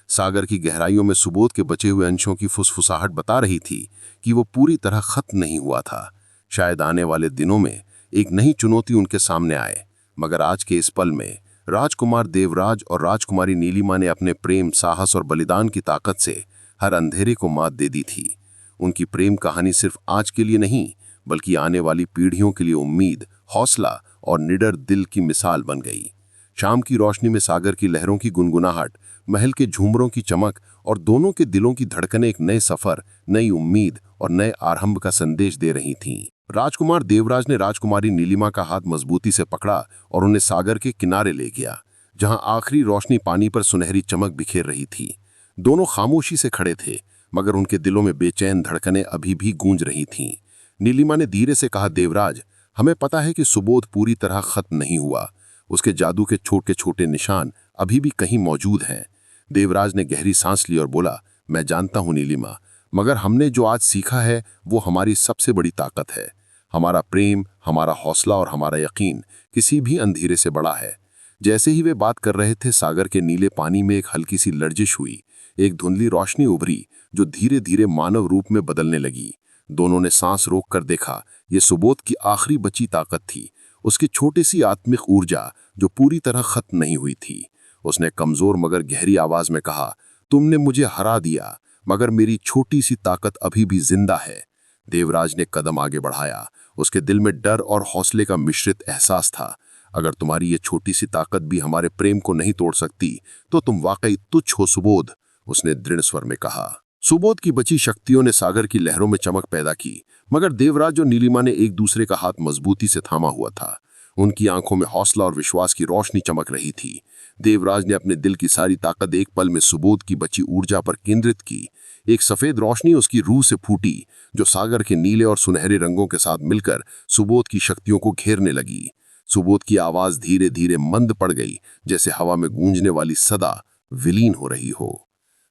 सागर की गहराइयों में सुबोध के बचे हुए अंशों की फुसफुसाहट बता रही थी कि वो पूरी तरह खत्म नहीं हुआ था। शायद आने वाले दिनों में एक नई चुनौती उनके सामने आए, मगर आज के इस पल में राजकुमार देवराज और राजकुमारी नीलिमा ने अपने प्रेम, साहस और बलिदान की ताकत से हर अंधेरे को मात दे दी थी। उनकी प्रेम कहानी सिर्फ आज के लिए नहीं, बल्कि आने वाली पीढ़ियों के लिए उम्मीद, हौसला और निडर दिल की मिसाल बन गई। शाम की रोशनी में सागर की लहरों की गुनगुनाहट, महल के झूमरों की चमक और दोनों के दिलों की धड़कनें एक नए सफर, नई उम्मीद और नए आरंभ का संदेश दे रही थीं। राजकुमार देवराज ने राजकुमारी नीलिमा का हाथ मजबूती से पकड़ा और उन्हें सागर के किनारे ले गया, जहां आखिरी रोशनी पानी पर सुनहरी चमक बिखेर रही थी। दोनों खामोशी से खड़े थे, मगर उनके दिलों में बेचैन धड़कनें अभी भी गूंज रही थीं। नीलिमा ने धीरे से कहा, देवराज, हमें पता है कि सुबोध पूरी तरह खत्म नहीं हुआ। उसके जादू के छोटे छोटे निशान अभी भी कहीं मौजूद हैं। देवराज ने गहरी सांस ली और बोला, मैं जानता हूं नीलिमा, मगर हमने जो आज सीखा है वो हमारी सबसे बड़ी ताकत है। हमारा प्रेम, हमारा हौसला और हमारा यकीन किसी भी अंधेरे से बड़ा है। जैसे ही वे बात कर रहे थे, सागर के नीले पानी में एक हल्की सी लर्जिश हुई। एक धुंधली रोशनी उभरी जो धीरे धीरे मानव रूप में बदलने लगी। दोनों ने सांस रोक कर देखा। ये सुबोध की आखिरी बची ताकत थी, उसकी छोटी सी आत्मिक ऊर्जा जो पूरी तरह खत्म नहीं हुई थी। उसने कमजोर मगर गहरी आवाज में कहा, तुमने मुझे हरा दिया, मगर मेरी छोटी सी ताकत अभी भी जिंदा है। देवराज ने कदम आगे बढ़ाया। उसके दिल में डर और हौसले का मिश्रित एहसास था। अगर तुम्हारी ये छोटी सी ताकत भी हमारे प्रेम को नहीं तोड़ सकती, तो तुम वाकई तुच्छ हो सुबोध, उसने दृढ़ स्वर में कहा। सुबोध की बची शक्तियों ने सागर की लहरों में चमक पैदा की, मगर देवराज और नीलिमा ने एक दूसरे का हाथ मजबूती से थामा हुआ था। उनकी आंखों में हौसला और विश्वास की रोशनी चमक रही थी। देवराज ने अपने दिल की सारी ताकत एक पल में सुबोध की बची ऊर्जा पर केंद्रित की। एक सफेद रोशनी उसकी रूह से फूटी, जो सागर के नीले और सुनहरे रंगों के साथ मिलकर सुबोध की शक्तियों को घेरने लगी। सुबोध की आवाज धीरे धीरे मंद पड़ गई, जैसे हवा में गूंजने वाली सदा विलीन हो रही हो।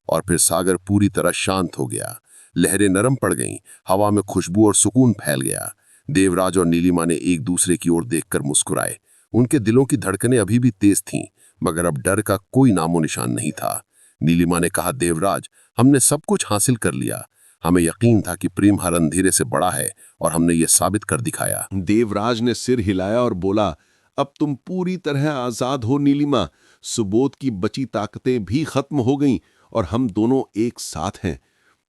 और फिर सागर पूरी तरह शांत हो गया। लहरें नरम पड़ गईं, हवा में खुशबू और सुकून फैल गया। देवराज और नीलिमा ने एक दूसरे की ओर देखकर मुस्कुराए। उनके दिलों की धड़कनें अभी भी तेज थीं, मगर अब डर का कोई नामो निशान नहीं था। नीलिमा ने कहा, देवराज, हमने सब कुछ हासिल कर लिया। हमें यकीन था कि प्रेम हर अंधेरे से बड़ा है, और हमने ये साबित कर दिखाया। देवराज ने सिर हिलाया और बोला, अब तुम पूरी तरह आजाद हो नीलिमा। सुबोध की बची ताकतें भी खत्म हो गईं और हम दोनों एक साथ हैं।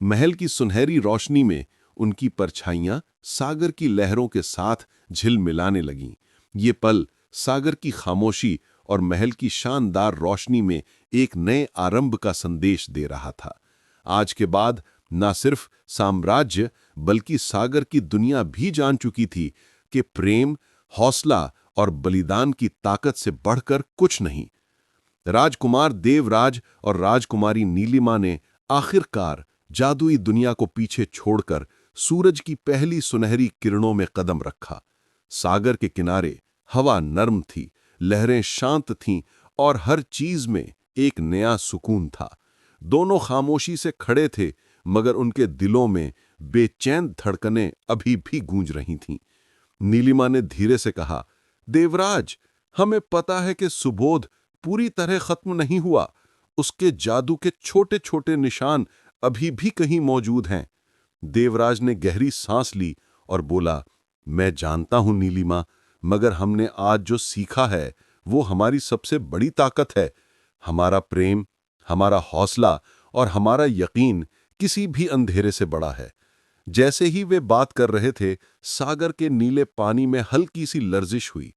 महल की सुनहरी रोशनी में उनकी परछाइयां सागर की लहरों के साथ झिलमिलाने लगीं। ये पल सागर की खामोशी और महल की शानदार रोशनी में एक नए आरंभ का संदेश दे रहा था। आज के बाद न सिर्फ साम्राज्य बल्कि सागर की दुनिया भी जान चुकी थी कि प्रेम, हौसला और बलिदान की ताकत से बढ़कर कुछ नहीं। राजकुमार देवराज और राजकुमारी नीलिमा ने आखिरकार जादुई दुनिया को पीछे छोड़कर सूरज की पहली सुनहरी किरणों में कदम रखा। सागर के किनारे हवा नर्म थी, लहरें शांत थीं और हर चीज में एक नया सुकून था। दोनों खामोशी से खड़े थे, मगर उनके दिलों में बेचैन धड़कनें अभी भी गूंज रही थीं। नीलिमा ने धीरे से कहा, देवराज, हमें पता है कि सुबोध पूरी तरह खत्म नहीं हुआ। उसके जादू के छोटे छोटे निशान अभी भी कहीं मौजूद हैं। देवराज ने गहरी सांस ली और बोला, मैं जानता हूं नीलिमा, मगर हमने आज जो सीखा है वो हमारी सबसे बड़ी ताकत है। हमारा प्रेम, हमारा हौसला और हमारा यकीन किसी भी अंधेरे से बड़ा है। जैसे ही वे बात कर रहे थे, सागर के नीले पानी में हल्की सी लर्जिश हुई।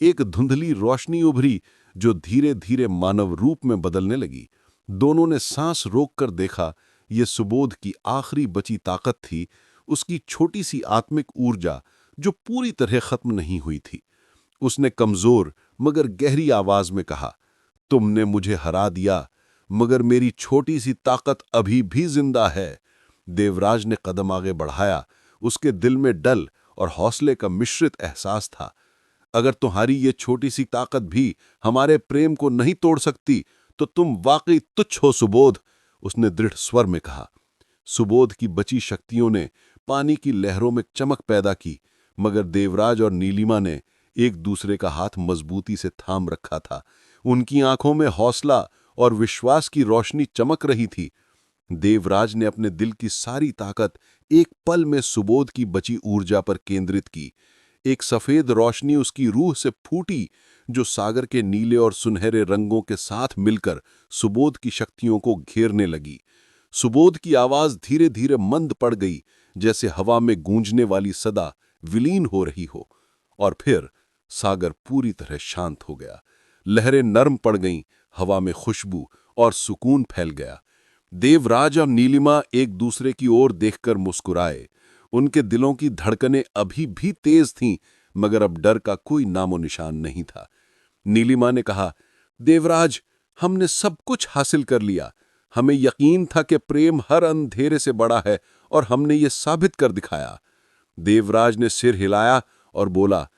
एक धुंधली रोशनी उभरी जो धीरे धीरे मानव रूप में बदलने लगी। दोनों ने सांस रोककर देखा। ये सुबोध की आखिरी बची ताकत थी, उसकी छोटी सी आत्मिक ऊर्जा जो पूरी तरह खत्म नहीं हुई थी। उसने कमजोर मगर गहरी आवाज में कहा, तुमने मुझे हरा दिया, मगर मेरी छोटी सी ताकत अभी भी जिंदा है। देवराज ने कदम आगे बढ़ाया। उसके दिल में डर और हौसले का मिश्रित एहसास था। अगर तुम्हारी ये छोटी सी ताकत भी हमारे प्रेम को नहीं तोड़ सकती, तो तुम वाकई तुच्छ हो सुबोध, उसने दृढ़ स्वर में कहा। सुबोध की बची शक्तियों ने पानी की लहरों में चमक पैदा की, मगर देवराज और नीलिमा ने एक दूसरे का हाथ मजबूती से थाम रखा था। उनकी आंखों में हौसला और विश्वास की रोशनी चमक रही थी। देवराज ने अपने दिल की सारी ताकत एक पल में सुबोध की बची ऊर्जा पर केंद्रित की। एक सफेद रोशनी उसकी रूह से फूटी, जो सागर के नीले और सुनहरे रंगों के साथ मिलकर सुबोध की शक्तियों को घेरने लगी। सुबोध की आवाज धीरे धीरे मंद पड़ गई, जैसे हवा में गूंजने वाली सदा विलीन हो रही हो। और फिर सागर पूरी तरह शांत हो गया। लहरें नरम पड़ गईं, हवा में खुशबू और सुकून फैल गया। देवराज और नीलिमा एक दूसरे की ओर देखकर मुस्कुराए। उनके दिलों की धड़कनें अभी भी तेज थीं, मगर अब डर का कोई नामो निशान नहीं था। नीलिमा ने कहा, देवराज, हमने सब कुछ हासिल कर लिया। हमें यकीन था कि प्रेम हर अंधेरे से बड़ा है, और हमने ये साबित कर दिखाया। देवराज ने सिर हिलाया और बोला,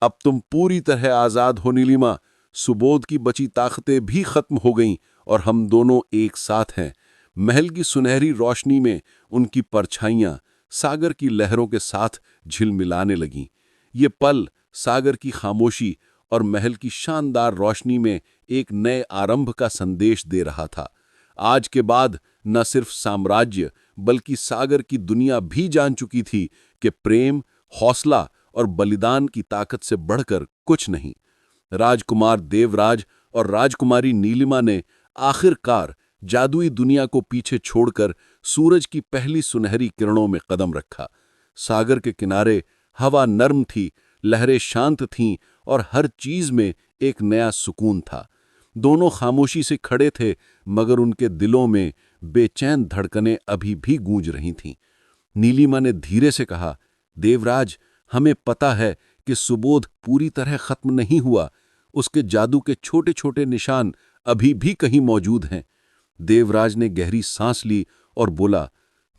अब तुम पूरी तरह आजाद हो नीलिमा। सुबोध की बची ताकतें भी खत्म हो गईं और हम दोनों एक साथ हैं। महल की सुनहरी रोशनी में उनकी परछाइयां सागर की लहरों के साथ झिलमिलाने लगीं। ये पल सागर की खामोशी और महल की शानदार रोशनी में एक नए आरंभ का संदेश दे रहा था। आज के बाद न सिर्फ साम्राज्य बल्कि सागर की दुनिया भी जान चुकी थी कि प्रेम, हौसला और बलिदान की ताकत से बढ़कर कुछ नहीं। राजकुमार देवराज और राजकुमारी नीलिमा ने आखिरकार जादुई दुनिया को पीछे छोड़कर सूरज की पहली सुनहरी किरणों में कदम रखा। सागर के किनारे हवा नर्म थी, लहरें शांत थीं और हर चीज में एक नया सुकून था। दोनों खामोशी से खड़े थे, मगर उनके दिलों में बेचैन धड़कनें अभी भी गूंज रही थीं। नीलिमा ने धीरे से कहा, देवराज, हमें पता है कि सुबोध पूरी तरह खत्म नहीं हुआ। उसके जादू के छोटे छोटे निशान अभी भी कहीं मौजूद हैं। देवराज ने गहरी सांस ली और बोला,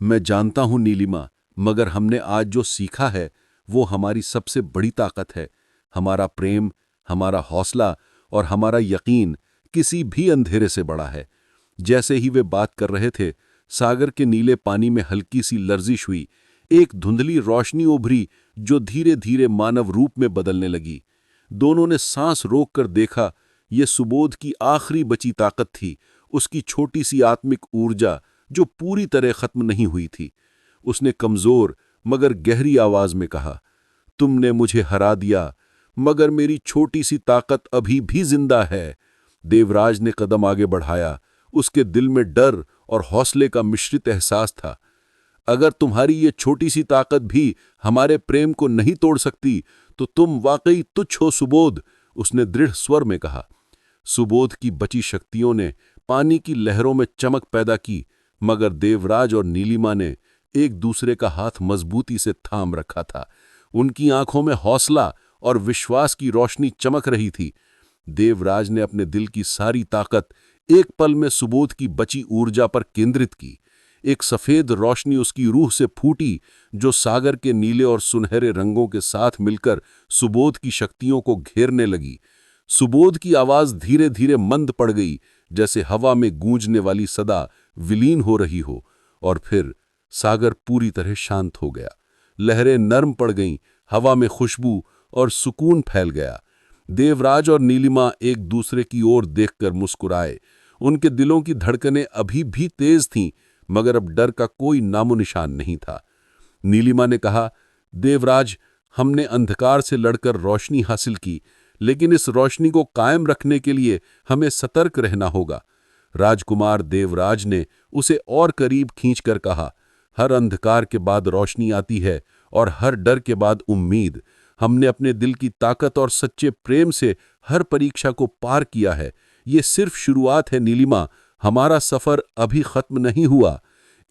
मैं जानता हूं नीलिमा, मगर हमने आज जो सीखा है वो हमारी सबसे बड़ी ताकत है। हमारा प्रेम, हमारा हौसला और हमारा यकीन किसी भी अंधेरे से बड़ा है। जैसे ही वे बात कर रहे थे, सागर के नीले पानी में हल्की सी लर्जिश हुई। एक धुंधली रोशनी उभरी जो धीरे धीरे मानव रूप में बदलने लगी। दोनों ने सांस रोककर देखा। ये सुबोध की आखिरी बची ताकत थी, उसकी छोटी सी आत्मिक ऊर्जा जो पूरी तरह खत्म नहीं हुई थी। उसने कमजोर मगर गहरी आवाज में कहा, तुमने मुझे हरा दिया, मगर मेरी छोटी सी ताकत अभी भी जिंदा है। देवराज ने कदम आगे बढ़ाया। उसके दिल में डर और हौसले का मिश्रित एहसास था। अगर तुम्हारी ये छोटी सी ताकत भी हमारे प्रेम को नहीं तोड़ सकती, तो तुम वाकई तुच्छ हो सुबोध, उसने दृढ़ स्वर में कहा। सुबोध की बची शक्तियों ने पानी की लहरों में चमक पैदा की, मगर देवराज और नीलिमा ने एक दूसरे का हाथ मजबूती से थाम रखा था। उनकी आंखों में हौसला और विश्वास की रोशनी चमक रही थी। देवराज ने अपने दिल की सारी ताकत एक पल में सुबोध की बची ऊर्जा पर केंद्रित की। एक सफेद रोशनी उसकी रूह से फूटी, जो सागर के नीले और सुनहरे रंगों के साथ मिलकर सुबोध की शक्तियों को घेरने लगी। सुबोध की आवाज धीरे धीरे मंद पड़ गई, जैसे हवा में गूंजने वाली सदा विलीन हो रही हो। और फिर सागर पूरी तरह शांत हो गया। लहरें नर्म पड़ गईं, हवा में खुशबू और सुकून फैल गया। देवराज और नीलिमा एक दूसरे की ओर देखकर मुस्कुराए। उनके दिलों की धड़कनें अभी भी तेज थीं, मगर अब डर का कोई नामो निशान नहीं था। नीलिमा ने कहा, देवराज, हमने अंधकार से लड़कर रोशनी हासिल की, लेकिन इस रोशनी को कायम रखने के लिए हमें सतर्क रहना होगा। राजकुमार देवराज ने उसे और करीब खींचकर कहा, हर अंधकार के बाद रोशनी आती है और हर डर के बाद उम्मीद। हमने अपने दिल की ताकत और सच्चे प्रेम से हर परीक्षा को पार किया है। ये सिर्फ शुरुआत है नीलिमा, हमारा सफर अभी खत्म नहीं हुआ।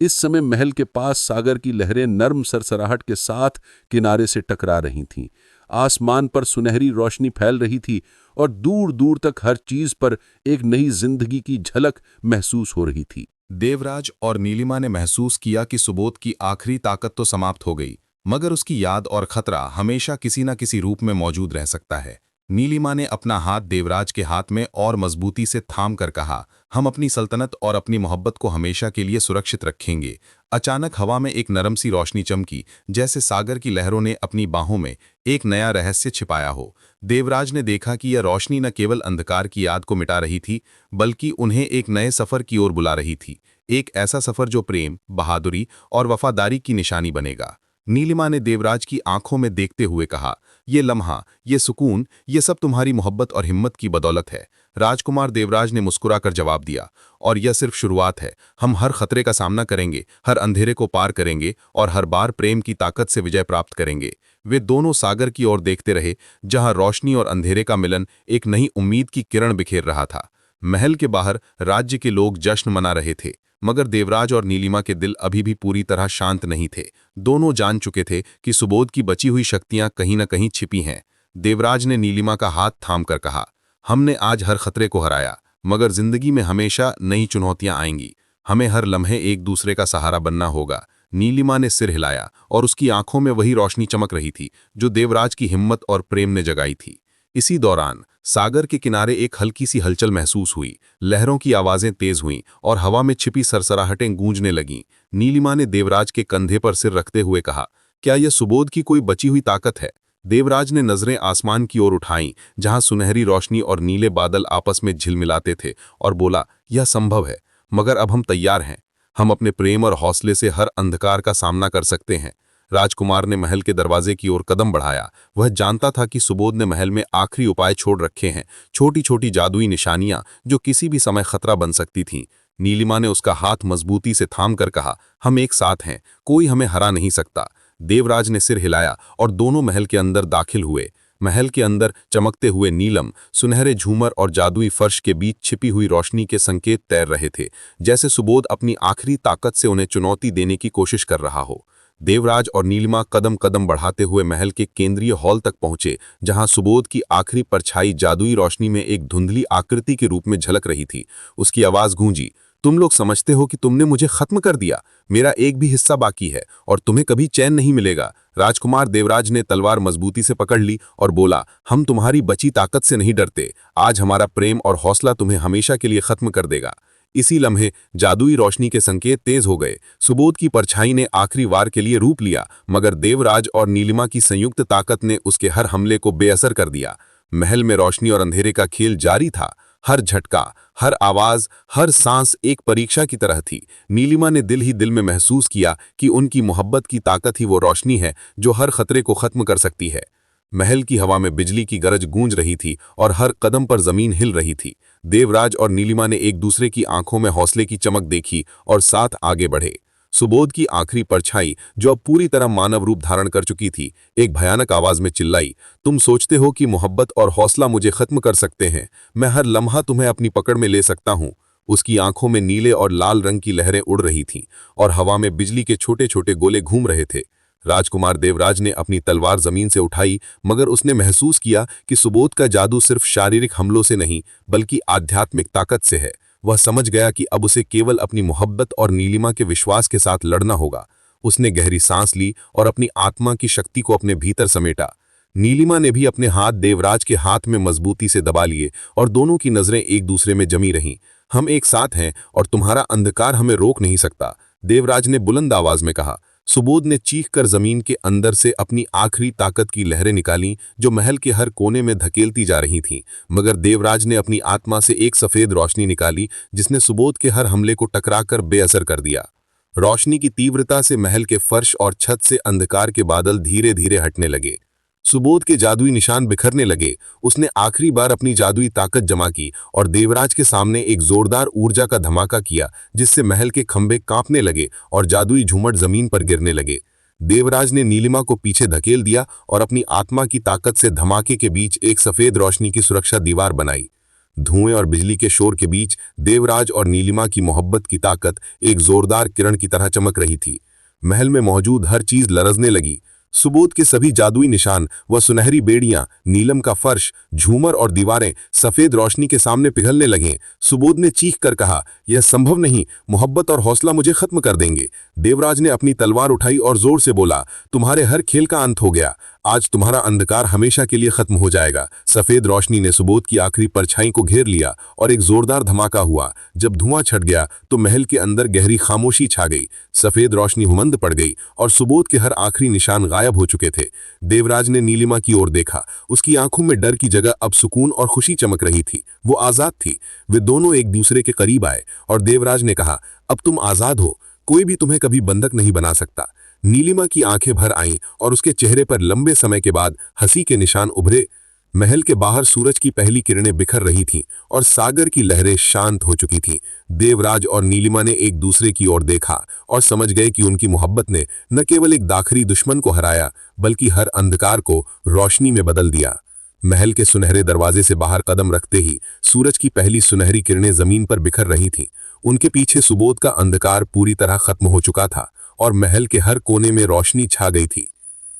इस समय महल के पास सागर की लहरें नर्म सरसराहट के साथ किनारे से टकरा रही थीं। आसमान पर सुनहरी रोशनी फैल रही थी और दूर दूर तक हर चीज पर एक नई जिंदगी की झलक महसूस हो रही थी। देवराज और नीलिमा ने महसूस किया कि सुबोध की आखिरी ताकत तो समाप्त हो गई, मगर उसकी याद और खतरा हमेशा किसी न किसी रूप में मौजूद रह सकता है। नीलिमा ने अपना हाथ देवराज के हाथ में और मजबूती से थाम कर कहा, हम अपनी सल्तनत और अपनी मोहब्बत को हमेशा के लिए सुरक्षित रखेंगे। अचानक हवा में एक नरम सी रोशनी चमकी, जैसे सागर की लहरों ने अपनी बाहों में एक नया रहस्य छिपाया हो। देवराज ने देखा कि यह रोशनी न केवल अंधकार की याद को मिटा रही थी, बल्कि उन्हें एक नए सफर की ओर बुला रही थी। एक ऐसा सफर जो प्रेम, बहादुरी और वफादारी की निशानी बनेगा। नीलिमा ने देवराज की आंखों में देखते हुए कहा, ये लम्हा, ये सुकून, ये सब तुम्हारी मोहब्बत और हिम्मत की बदौलत है। राजकुमार देवराज ने मुस्कुराकर जवाब दिया, और यह सिर्फ शुरुआत है। हम हर खतरे का सामना करेंगे, हर अंधेरे को पार करेंगे और हर बार प्रेम की ताकत से विजय प्राप्त करेंगे। वे दोनों सागर की ओर देखते रहे, जहां रोशनी और अंधेरे का मिलन एक नई उम्मीद की किरण बिखेर रहा था। महल के बाहर राज्य के लोग जश्न मना रहे थे, मगर देवराज और नीलिमा के दिल अभी भी पूरी तरह शांत नहीं थे। दोनों जान चुके थे कि सुबोध की बची हुई शक्तियां कहीं न कहीं छिपी हैं। देवराज ने नीलिमा का हाथ थामकर कहा, हमने आज हर खतरे को हराया, मगर जिंदगी में हमेशा नई चुनौतियां आएंगी। हमें हर लम्हे एक दूसरे का सहारा बनना होगा। नीलिमा ने सिर हिलाया और उसकी आंखों में वही रोशनी चमक रही थी जो देवराज की हिम्मत और प्रेम ने जगाई थी। इसी दौरान सागर के किनारे एक हल्की सी हलचल महसूस हुई। लहरों की आवाजें तेज हुईं और हवा में छिपी सरसराहटें गूंजने लगीं। नीलिमा ने देवराज के कंधे पर सिर रखते हुए कहा, क्या यह सुबोध की कोई बची हुई ताकत है? देवराज ने नजरें आसमान की ओर उठाईं, जहां सुनहरी रोशनी और नीले बादल आपस में झिलमिलाते थे, और बोला, यह संभव है, मगर अब हम तैयार हैं। हम अपने प्रेम और हौसले से हर अंधकार का सामना कर सकते हैं। राजकुमार ने महल के दरवाजे की ओर कदम बढ़ाया। वह जानता था कि सुबोध ने महल में आखिरी उपाय छोड़ रखे हैं, छोटी छोटी जादुई निशानियां जो किसी भी समय खतरा बन सकती थीं। नीलिमा ने उसका हाथ मजबूती से थाम कर कहा, हम एक साथ हैं, कोई हमें हरा नहीं सकता। देवराज ने सिर हिलाया और दोनों महल के अंदर दाखिल हुए। महल के अंदर चमकते हुए नीलम, सुनहरे झूमर और जादुई फर्श के बीच छिपी हुई रोशनी के संकेत तैर रहे थे, जैसे सुबोध अपनी आखिरी ताकत से उन्हें चुनौती देने की कोशिश कर रहा हो। देवराज और नीलिमा कदम कदम बढ़ाते हुए महल के केंद्रीय हॉल तक पहुंचे, जहां सुबोध की आखिरी परछाई जादुई रोशनी में एक धुंधली आकृति के रूप में झलक रही थी। उसकी आवाज गूंजी, तुम लोग समझते हो कि तुमने मुझे खत्म कर दिया, मेरा एक भी हिस्सा बाकी है और तुम्हें कभी चैन नहीं मिलेगा। राजकुमार देवराज ने तलवार मजबूती से पकड़ ली और बोला, हम तुम्हारी बची ताकत से नहीं डरते। आज हमारा प्रेम और हौसला तुम्हें हमेशा के लिए खत्म कर देगा। इसी लम्हे जादुई रोशनी के संकेत तेज हो गए। सुबोध की परछाई ने आखिरी वार के लिए रूप लिया, मगर देवराज और नीलिमा की संयुक्त ताकत ने उसके हर हमले को बेअसर कर दिया। महल में रोशनी और अंधेरे का खेल जारी था। हर झटका, हर आवाज, हर सांस एक परीक्षा की तरह थी। नीलिमा ने दिल ही दिल में महसूस किया कि उनकी मोहब्बत की ताकत ही वो रोशनी है जो हर खतरे को खत्म कर सकती है। महल की हवा में बिजली की गरज गूंज रही थी और हर कदम पर जमीन हिल रही थी। देवराज और नीलिमा ने एक दूसरे की आंखों में हौसले की चमक देखी और साथ आगे बढ़े। सुबोध की आखिरी परछाई, जो अब पूरी तरह मानव रूप धारण कर चुकी थी, एक भयानक आवाज में चिल्लाई, तुम सोचते हो कि मोहब्बत और हौसला मुझे खत्म कर सकते हैं? मैं हर लम्हा तुम्हें अपनी पकड़ में ले सकता हूं। उसकी आंखों में नीले और लाल रंग की लहरें उड़ रही थीं और हवा में बिजली के छोटे छोटे गोले घूम रहे थे। राजकुमार देवराज ने अपनी तलवार जमीन से उठाई, मगर उसने महसूस किया कि सुबोध का जादू सिर्फ शारीरिक हमलों से नहीं, बल्कि आध्यात्मिक ताकत से है। वह समझ गया कि अब उसे केवल अपनी मोहब्बत और नीलिमा के विश्वास के साथ लड़ना होगा। उसने गहरी सांस ली और अपनी आत्मा की शक्ति को अपने भीतर समेटा। नीलिमा ने भी अपने हाथ देवराज के हाथ में मजबूती से दबा लिए और दोनों की नजरें एक दूसरे में जमी रहीं। हम एक साथ हैं और तुम्हारा अंधकार हमें रोक नहीं सकता, देवराज ने बुलंद आवाज में कहा। सुबोध ने चीखकर जमीन के अंदर से अपनी आखिरी ताकत की लहरें निकालीं, जो महल के हर कोने में धकेलती जा रही थीं, मगर देवराज ने अपनी आत्मा से एक सफेद रोशनी निकाली, जिसने सुबोध के हर हमले को टकराकर बेअसर कर दिया। रोशनी की तीव्रता से महल के फर्श और छत से अंधकार के बादल धीरे धीरे हटने लगे। सुबोध के जादुई निशान बिखरने लगे। उसने आखिरी बार अपनी जादुई ताकत जमा की और देवराज के सामने एक जोरदार ऊर्जा का धमाका किया, जिससे महल के खंभे कांपने लगे और जादुई झूमर जमीन पर गिरने लगे। देवराज ने नीलिमा को पीछे धकेल दिया और अपनी आत्मा की ताकत से धमाके के बीच एक सफेद रोशनी की सुरक्षा दीवार बनाई। धुएं और बिजली के शोर के बीच देवराज और नीलिमा की मोहब्बत की ताकत एक जोरदार किरण की तरह चमक रही थी। महल में मौजूद हर चीज लरजने लगी। सुबोध के सभी जादुई निशान व सुनहरी बेड़ियां, नीलम का फर्श, झूमर और दीवारें सफेद रोशनी के सामने पिघलने लगे। सुबोध ने चीख कर कहा, यह संभव नहीं, मोहब्बत और हौसला मुझे खत्म कर देंगे। देवराज ने अपनी तलवार उठाई और जोर से बोला, तुम्हारे हर खेल का अंत हो गया, आज तुम्हारा अंधकार हमेशा के लिए खत्म हो जाएगा। सफेद रोशनी ने सुबोध की आखिरी परछाई को घेर लिया और एक जोरदार धमाका हुआ। जब धुआं छट गया तो महल के अंदर गहरी खामोशी छा गई। सफेद रोशनी मंद पड़ गई और सुबोध के हर आखिरी निशान गायब हो चुके थे। देवराज ने नीलिमा की ओर देखा। उसकी आंखों में डर की जगह अब सुकून और खुशी चमक रही थी। वो आजाद थी। वे दोनों एक दूसरे के करीब आए और देवराज ने कहा, अब तुम आजाद हो, कोई भी तुम्हें कभी बंधक नहीं बना सकता। नीलिमा की आंखें भर आईं और उसके चेहरे पर लंबे समय के बाद हंसी के निशान उभरे। महल के बाहर सूरज की पहली किरणें बिखर रही थीं और सागर की लहरें शांत हो चुकी थीं। देवराज और नीलिमा ने एक दूसरे की ओर देखा और समझ गए कि उनकी मोहब्बत ने न केवल एक दाखिली दुश्मन को हराया, बल्कि हर अंधकार को रोशनी में बदल दिया। महल के सुनहरे दरवाजे से बाहर कदम रखते ही सूरज की पहली सुनहरी किरणें जमीन पर बिखर रही थीं। उनके पीछे सुबोध का अंधकार पूरी तरह खत्म हो चुका था और महल के हर कोने में रोशनी छा गई थी।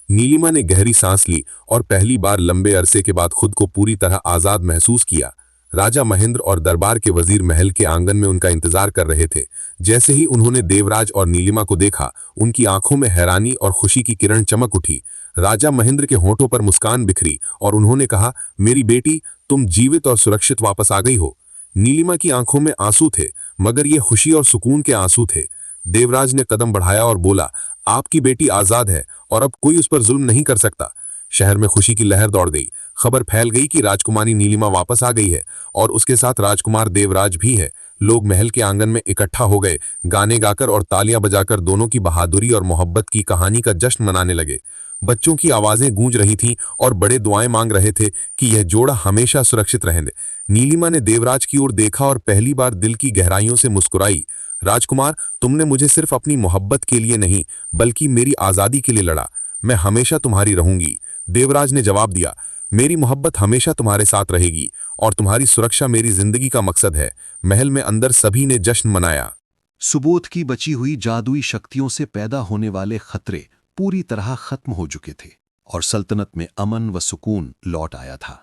नीलिमा ने गहरी सांस ली और पहली बार लंबे अरसे के बाद खुद को पूरी तरह आजाद महसूस किया। राजा महेंद्र और दरबार के वजीर महल के आंगन में उनका इंतजार कर रहे थे। जैसे ही उन्होंने देवराज और नीलिमा को देखा, उनकी आंखों में हैरानी और खुशी की किरण चमक उठी। राजा महेंद्र के होठों पर मुस्कान बिखरी और उन्होंने कहा, मेरी बेटी, तुम जीवित और सुरक्षित वापस आ गई हो। नीलिमा की आंखों में आंसू थे, मगर ये खुशी और सुकून के आंसू थे। देवराज ने कदम बढ़ाया और बोला, आपकी बेटी आजाद है और अब कोई उस पर जुल्म नहीं कर सकता। शहर में खुशी की लहर दौड़ गई। खबर फैल गई कि राजकुमारी नीलिमा वापस आ गई है और उसके साथ राजकुमार देवराज भी है। लोग महल के आंगन में इकट्ठा हो गए, गाने गाकर और तालियां बजाकर दोनों की बहादुरी और मोहब्बत की कहानी का जश्न मनाने लगे। बच्चों की आवाजें गूंज रही थीं और बड़े दुआएं मांग रहे थे कि यह जोड़ा हमेशा सुरक्षित रहें। नीलिमा ने देवराज की ओर देखा और पहली बार दिल की गहराइयों से मुस्कुराई। राजकुमार, तुमने मुझे सिर्फ अपनी मोहब्बत के लिए नहीं, बल्कि मेरी आजादी के लिए लड़ा। मैं हमेशा तुम्हारी रहूंगी। देवराज ने जवाब दिया, मेरी मोहब्बत हमेशा तुम्हारे साथ रहेगी और तुम्हारी सुरक्षा मेरी जिंदगी का मकसद है। महल में अंदर सभी ने जश्न मनाया। सुबोध की बची हुई जादुई शक्तियों से पैदा होने वाले खतरे पूरी तरह खत्म हो चुके थे और सल्तनत में अमन व सुकून लौट आया था।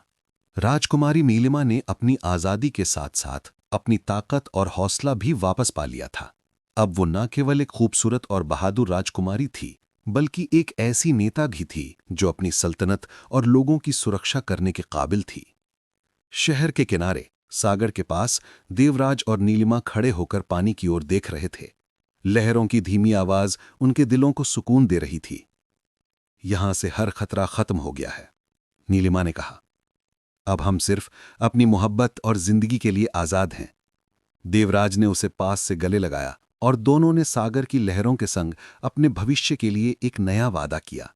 राजकुमारी नीलिमा ने अपनी आजादी के साथ साथ अपनी ताकत और हौसला भी वापस पा लिया था। अब वो न केवल एक खूबसूरत और बहादुर राजकुमारी थी, बल्कि एक ऐसी नेता भी थी जो अपनी सल्तनत और लोगों की सुरक्षा करने के काबिल थी। शहर के किनारे सागर के पास देवराज और नीलिमा खड़े होकर पानी की ओर देख रहे थे। लहरों की धीमी आवाज उनके दिलों को सुकून दे रही थी। यहां से हर खतरा खत्म हो गया है, नीलिमा ने कहा। अब हम सिर्फ अपनी मोहब्बत और जिंदगी के लिए आजाद हैं। देवराज ने उसे पास से गले लगाया और दोनों ने सागर की लहरों के संग अपने भविष्य के लिए एक नया वादा किया।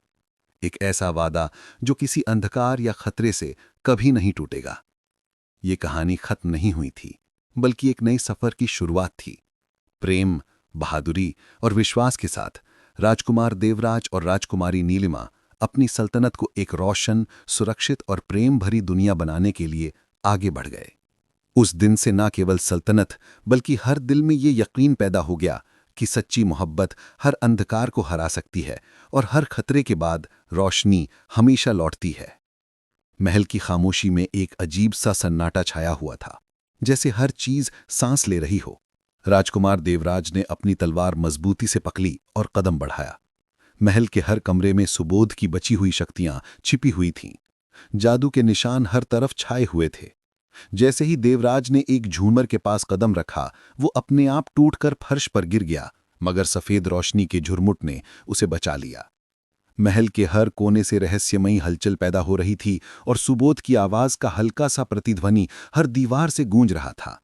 एक ऐसा वादा जो किसी अंधकार या खतरे से कभी नहीं टूटेगा। ये कहानी खत्म नहीं हुई थी, बल्कि एक नई सफर की शुरुआत थी। प्रेम, बहादुरी और विश्वास के साथ राजकुमार देवराज और राजकुमारी नीलिमा अपनी सल्तनत को एक रोशन, सुरक्षित और प्रेम भरी दुनिया बनाने के लिए आगे बढ़ गए। उस दिन से न केवल सल्तनत, बल्कि हर दिल में ये यकीन पैदा हो गया कि सच्ची मोहब्बत हर अंधकार को हरा सकती है और हर खतरे के बाद रोशनी हमेशा लौटती है। महल की खामोशी में एक अजीब सा सन्नाटा छाया हुआ था, जैसे हर चीज सांस ले रही हो। राजकुमार देवराज ने अपनी तलवार मजबूती से पकड़ी और कदम बढ़ाया। महल के हर कमरे में सुबोध की बची हुई शक्तियां छिपी हुई थीं। जादू के निशान हर तरफ छाए हुए थे। जैसे ही देवराज ने एक झूमर के पास कदम रखा, वो अपने आप टूटकर फर्श पर गिर गया, मगर सफेद रोशनी के झुरमुट ने उसे बचा लिया। महल के हर कोने से रहस्यमयी हलचल पैदा हो रही थी और सुबोध की आवाज का हल्का सा प्रतिध्वनि हर दीवार से गूंज रहा था।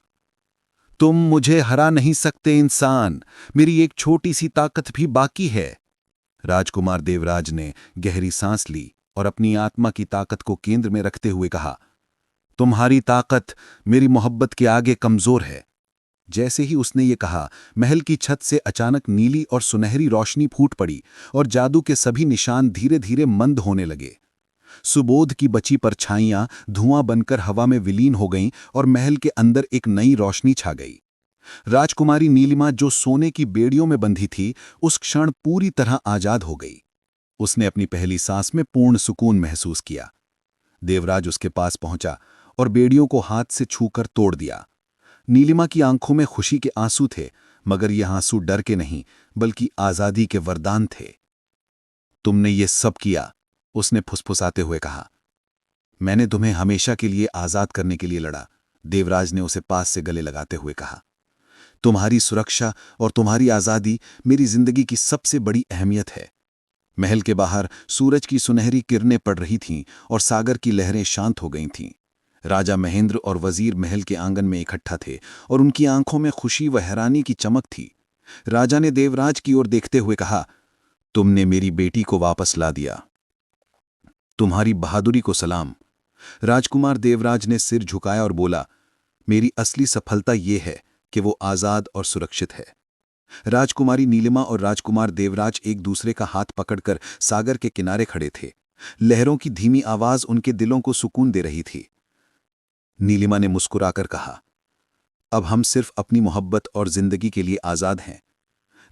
तुम मुझे हरा नहीं सकते इंसान, मेरी एक छोटी सी ताकत भी बाकी है। राजकुमार देवराज ने गहरी सांस ली और अपनी आत्मा की ताकत को केंद्र में रखते हुए कहा, तुम्हारी ताकत मेरी मोहब्बत के आगे कमजोर है। जैसे ही उसने ये कहा, महल की छत से अचानक नीली और सुनहरी रोशनी फूट पड़ी और जादू के सभी निशान धीरे धीरे मंद होने लगे। सुबोध की बची परछाइयां धुआं बनकर हवा में विलीन हो गईं और महल के अंदर एक नई रोशनी छा गई। राजकुमारी नीलिमा, जो सोने की बेड़ियों में बंधी थी, उस क्षण पूरी तरह आजाद हो गई। उसने अपनी पहली सांस में पूर्ण सुकून महसूस किया। देवराज उसके पास पहुंचा और बेड़ियों को हाथ से छूकर तोड़ दिया। नीलिमा की आंखों में खुशी के आंसू थे, मगर ये आंसू डर के नहीं बल्कि आजादी के वरदान थे। तुमने ये सब किया, उसने फुसफुसाते हुए कहा। मैंने तुम्हें हमेशा के लिए आजाद करने के लिए लड़ा, देवराज ने उसे पास से गले लगाते हुए कहा। तुम्हारी सुरक्षा और तुम्हारी आजादी मेरी जिंदगी की सबसे बड़ी अहमियत है। महल के बाहर सूरज की सुनहरी किरणें पड़ रही थीं और सागर की लहरें शांत हो गई थीं। राजा महेंद्र और वजीर महल के आंगन में इकट्ठा थे और उनकी आंखों में खुशी व हैरानी की चमक थी। राजा ने देवराज की ओर देखते हुए कहा, तुमने मेरी बेटी को वापस ला दिया। तुम्हारी बहादुरी को सलाम। राजकुमार देवराज ने सिर झुकाया और बोला, मेरी असली सफलता ये है कि वो आजाद और सुरक्षित है। राजकुमारी नीलिमा और राजकुमार देवराज एक दूसरे का हाथ पकड़कर सागर के किनारे खड़े थे। लहरों की धीमी आवाज उनके दिलों को सुकून दे रही थी। नीलिमा ने मुस्कुराकर कहा, अब हम सिर्फ अपनी मोहब्बत और जिंदगी के लिए आजाद हैं।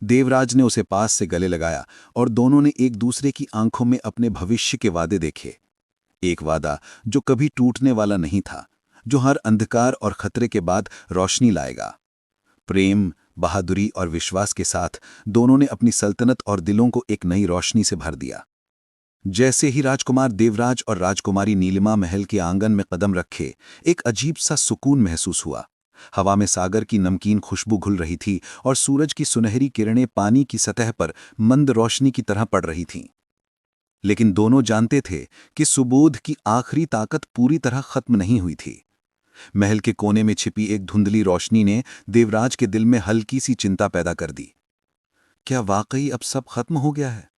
देवराज ने उसे पास से गले लगाया और दोनों ने एक दूसरे की आंखों में अपने भविष्य के वादे देखे। एक वादा जो कभी टूटने वाला नहीं था, जो हर अंधकार और खतरे के बाद रोशनी लाएगा। प्रेम, बहादुरी और विश्वास के साथ दोनों ने अपनी सल्तनत और दिलों को एक नई रोशनी से भर दिया। जैसे ही राजकुमार देवराज और राजकुमारी नीलिमा महल के आंगन में कदम रखे, एक अजीब सा सुकून महसूस हुआ। हवा में सागर की नमकीन खुशबू घुल रही थी और सूरज की सुनहरी किरणें पानी की सतह पर मंद रोशनी की तरह पड़ रही थीं। लेकिन दोनों जानते थे कि सुबोध की आखिरी ताकत पूरी तरह खत्म नहीं हुई थी। महल के कोने में छिपी एक धुंधली रोशनी ने देवराज के दिल में हल्की सी चिंता पैदा कर दी। क्या वाकई अब सब खत्म हो गया है?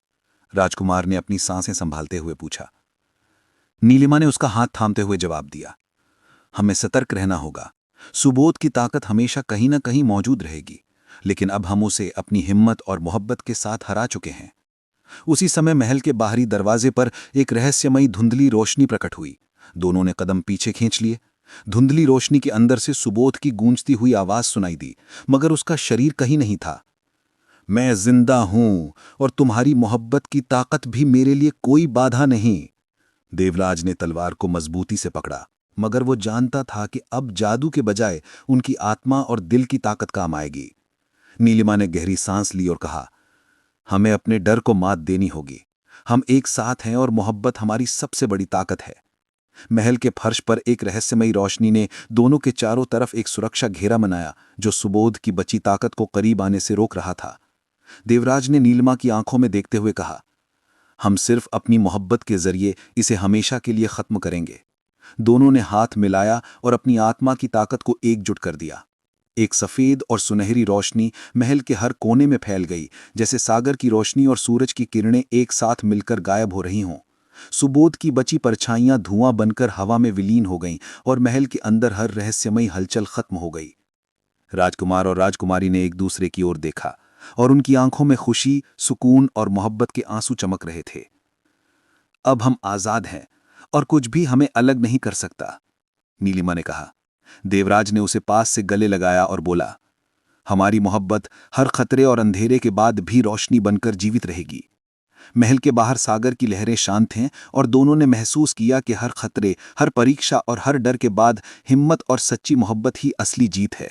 राजकुमार ने अपनी सांसें संभालते हुए पूछा। नीलिमा ने उसका हाथ थामते हुए जवाब दिया, हमें सतर्क रहना होगा। सुबोध की ताकत हमेशा कहीं न कहीं मौजूद रहेगी, लेकिन अब हम उसे अपनी हिम्मत और मोहब्बत के साथ हरा चुके हैं। उसी समय महल के बाहरी दरवाजे पर एक रहस्यमयी धुंधली रोशनी प्रकट हुई। दोनों ने कदम पीछे खींच लिए। धुंधली रोशनी के अंदर से सुबोध की गूंजती हुई आवाज सुनाई दी, मगर उसका शरीर कहीं नहीं था। मैं जिंदा हूं और तुम्हारी मोहब्बत की ताकत भी मेरे लिए कोई बाधा नहीं। देवराज ने तलवार को मजबूती से पकड़ा, मगर वो जानता था कि अब जादू के बजाय उनकी आत्मा और दिल की ताकत काम आएगी। नीलिमा ने गहरी सांस ली और कहा, हमें अपने डर को मात देनी होगी। हम एक साथ हैं और मोहब्बत हमारी सबसे बड़ी ताकत है। महल के फर्श पर एक रहस्यमयी रोशनी ने दोनों के चारों तरफ एक सुरक्षा घेरा बनाया, जो सुबोध की बची ताकत को करीब आने से रोक रहा था। देवराज ने नीलिमा की आंखों में देखते हुए कहा, हम सिर्फ अपनी मोहब्बत के जरिए इसे हमेशा के लिए खत्म करेंगे। दोनों ने हाथ मिलाया और अपनी आत्मा की ताकत को एकजुट कर दिया। एक सफेद और सुनहरी रोशनी महल के हर कोने में फैल गई, जैसे सागर की रोशनी और सूरज की किरणें एक साथ मिलकर गायब हो रही हों। सुबोध की बची परछाइयां धुआं बनकर हवा में विलीन हो गईं और महल के अंदर हर रहस्यमयी हलचल खत्म हो गई। राजकुमार और राजकुमारी ने एक दूसरे की ओर देखा और उनकी आंखों में खुशी, सुकून और मोहब्बत के आंसू चमक रहे थे। अब हम आजाद हैं और कुछ भी हमें अलग नहीं कर सकता, नीलिमा ने कहा। देवराज ने उसे पास से गले लगाया और बोला, हमारी मोहब्बत हर खतरे और अंधेरे के बाद भी रोशनी बनकर जीवित रहेगी। महल के बाहर सागर की लहरें शांत हैं और दोनों ने महसूस किया कि हर खतरे, हर परीक्षा और हर डर के बाद हिम्मत और सच्ची मोहब्बत ही असली जीत है।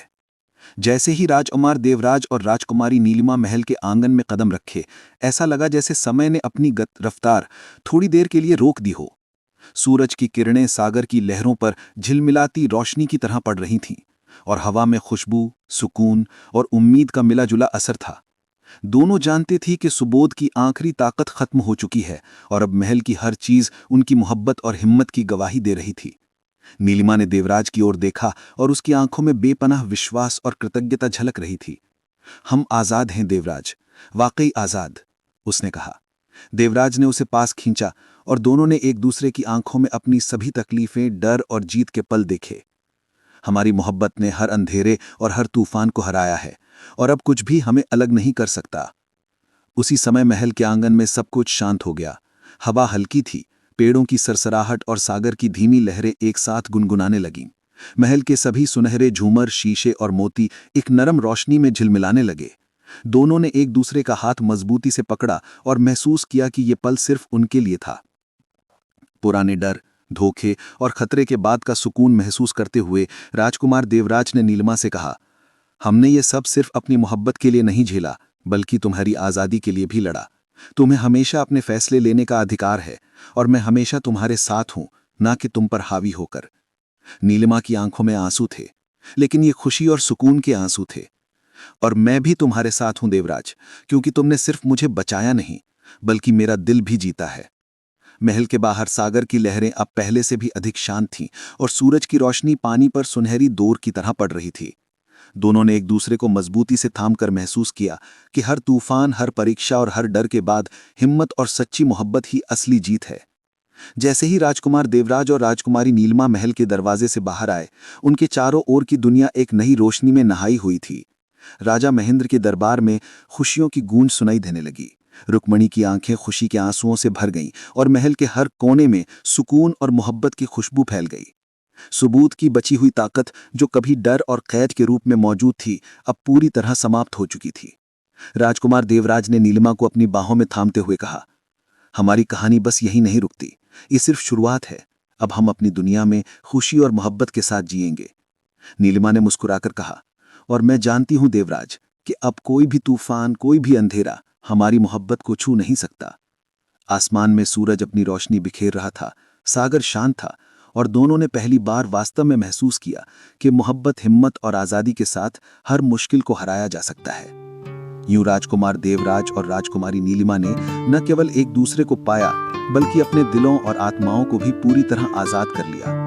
जैसे ही राजकुमार देवराज और राजकुमारी नीलिमा महल के आंगन में कदम रखे, ऐसा लगा जैसे समय ने अपनी रफ्तार थोड़ी देर के लिए रोक दी हो। सूरज की किरणें सागर की लहरों पर झिलमिलाती रोशनी की तरह पड़ रही थीं और हवा में खुशबू, सुकून और उम्मीद का मिला जुला असर था। दोनों जानते थे कि सुबोध की आखिरी ताकत खत्म हो चुकी है और अब महल की हर चीज उनकी मोहब्बत और हिम्मत की गवाही दे रही थी। नीलिमा ने देवराज की ओर देखा और उसकी आंखों में बेपनाह विश्वास और कृतज्ञता झलक रही थी। हम आजाद हैं देवराज, वाकई आजाद, उसने कहा। देवराज ने उसे पास खींचा और दोनों ने एक दूसरे की आंखों में अपनी सभी तकलीफें, डर और जीत के पल देखे। हमारी मोहब्बत ने हर अंधेरे और हर तूफान को हराया है और अब कुछ भी हमें अलग नहीं कर सकता। उसी समय महल के आंगन में सब कुछ शांत हो गया। हवा हल्की थी, पेड़ों की सरसराहट और सागर की धीमी लहरें एक साथ गुनगुनाने लगीं। महल के सभी सुनहरे झूमर, शीशे और मोती एक नरम रोशनी में झिलमिलाने लगे। दोनों ने एक दूसरे का हाथ मजबूती से पकड़ा और महसूस किया कि ये पल सिर्फ उनके लिए था। पुराने डर, धोखे और खतरे के बाद का सुकून महसूस करते हुए राजकुमार देवराज ने नीलिमा से कहा, हमने ये सब सिर्फ अपनी मोहब्बत के लिए नहीं झेला, बल्कि तुम्हारी आज़ादी के लिए भी लड़ा। तुम्हें हमेशा अपने फैसले लेने का अधिकार है और मैं हमेशा तुम्हारे साथ हूं, ना कि तुम पर हावी होकर। नीलिमा की आंखों में आंसू थे, लेकिन ये खुशी और सुकून के आंसू थे। और मैं भी तुम्हारे साथ हूं देवराज, क्योंकि तुमने सिर्फ मुझे बचाया नहीं, बल्कि मेरा दिल भी जीता है। महल के बाहर सागर की लहरें अब पहले से भी अधिक शांत थीं और सूरज की रोशनी पानी पर सुनहरी डोर की तरह पड़ रही थी। दोनों ने एक दूसरे को मजबूती से थामकर महसूस किया कि हर तूफान, हर परीक्षा और हर डर के बाद हिम्मत और सच्ची मोहब्बत ही असली जीत है। जैसे ही राजकुमार देवराज और राजकुमारी नीलिमा महल के दरवाजे से बाहर आए, उनके चारों ओर की दुनिया एक नई रोशनी में नहाई हुई थी। राजा महेंद्र के दरबार में खुशियों की गूंज सुनाई देने लगी। रुक्मणी की आंखें खुशी के आंसुओं से भर गईं और महल के हर कोने में सुकून और मोहब्बत की खुशबू फैल गई। सबूत की बची हुई ताकत, जो कभी डर और कैद के रूप में मौजूद थी, अब पूरी तरह समाप्त हो चुकी थी। राजकुमार देवराज ने नीलिमा को अपनी बाहों में थामते हुए कहा, हमारी कहानी बस यही नहीं रुकती, ये सिर्फ शुरुआत है। अब हम अपनी दुनिया में खुशी और मोहब्बत के साथ जिएंगे। नीलिमा ने मुस्कुराकर कहा, और मैं जानती हूं देवराज कि अब कोई भी तूफान, कोई भी अंधेरा हमारी मोहब्बत को छू नहीं सकता। आसमान में सूरज अपनी रोशनी बिखेर रहा था, सागर शांत था और दोनों ने पहली बार वास्तव में महसूस किया कि मोहब्बत, हिम्मत और आज़ादी के साथ हर मुश्किल को हराया जा सकता है। यूं राजकुमार देवराज और राजकुमारी नीलिमा ने न केवल एक दूसरे को पाया, बल्कि अपने दिलों और आत्माओं को भी पूरी तरह आज़ाद कर लिया।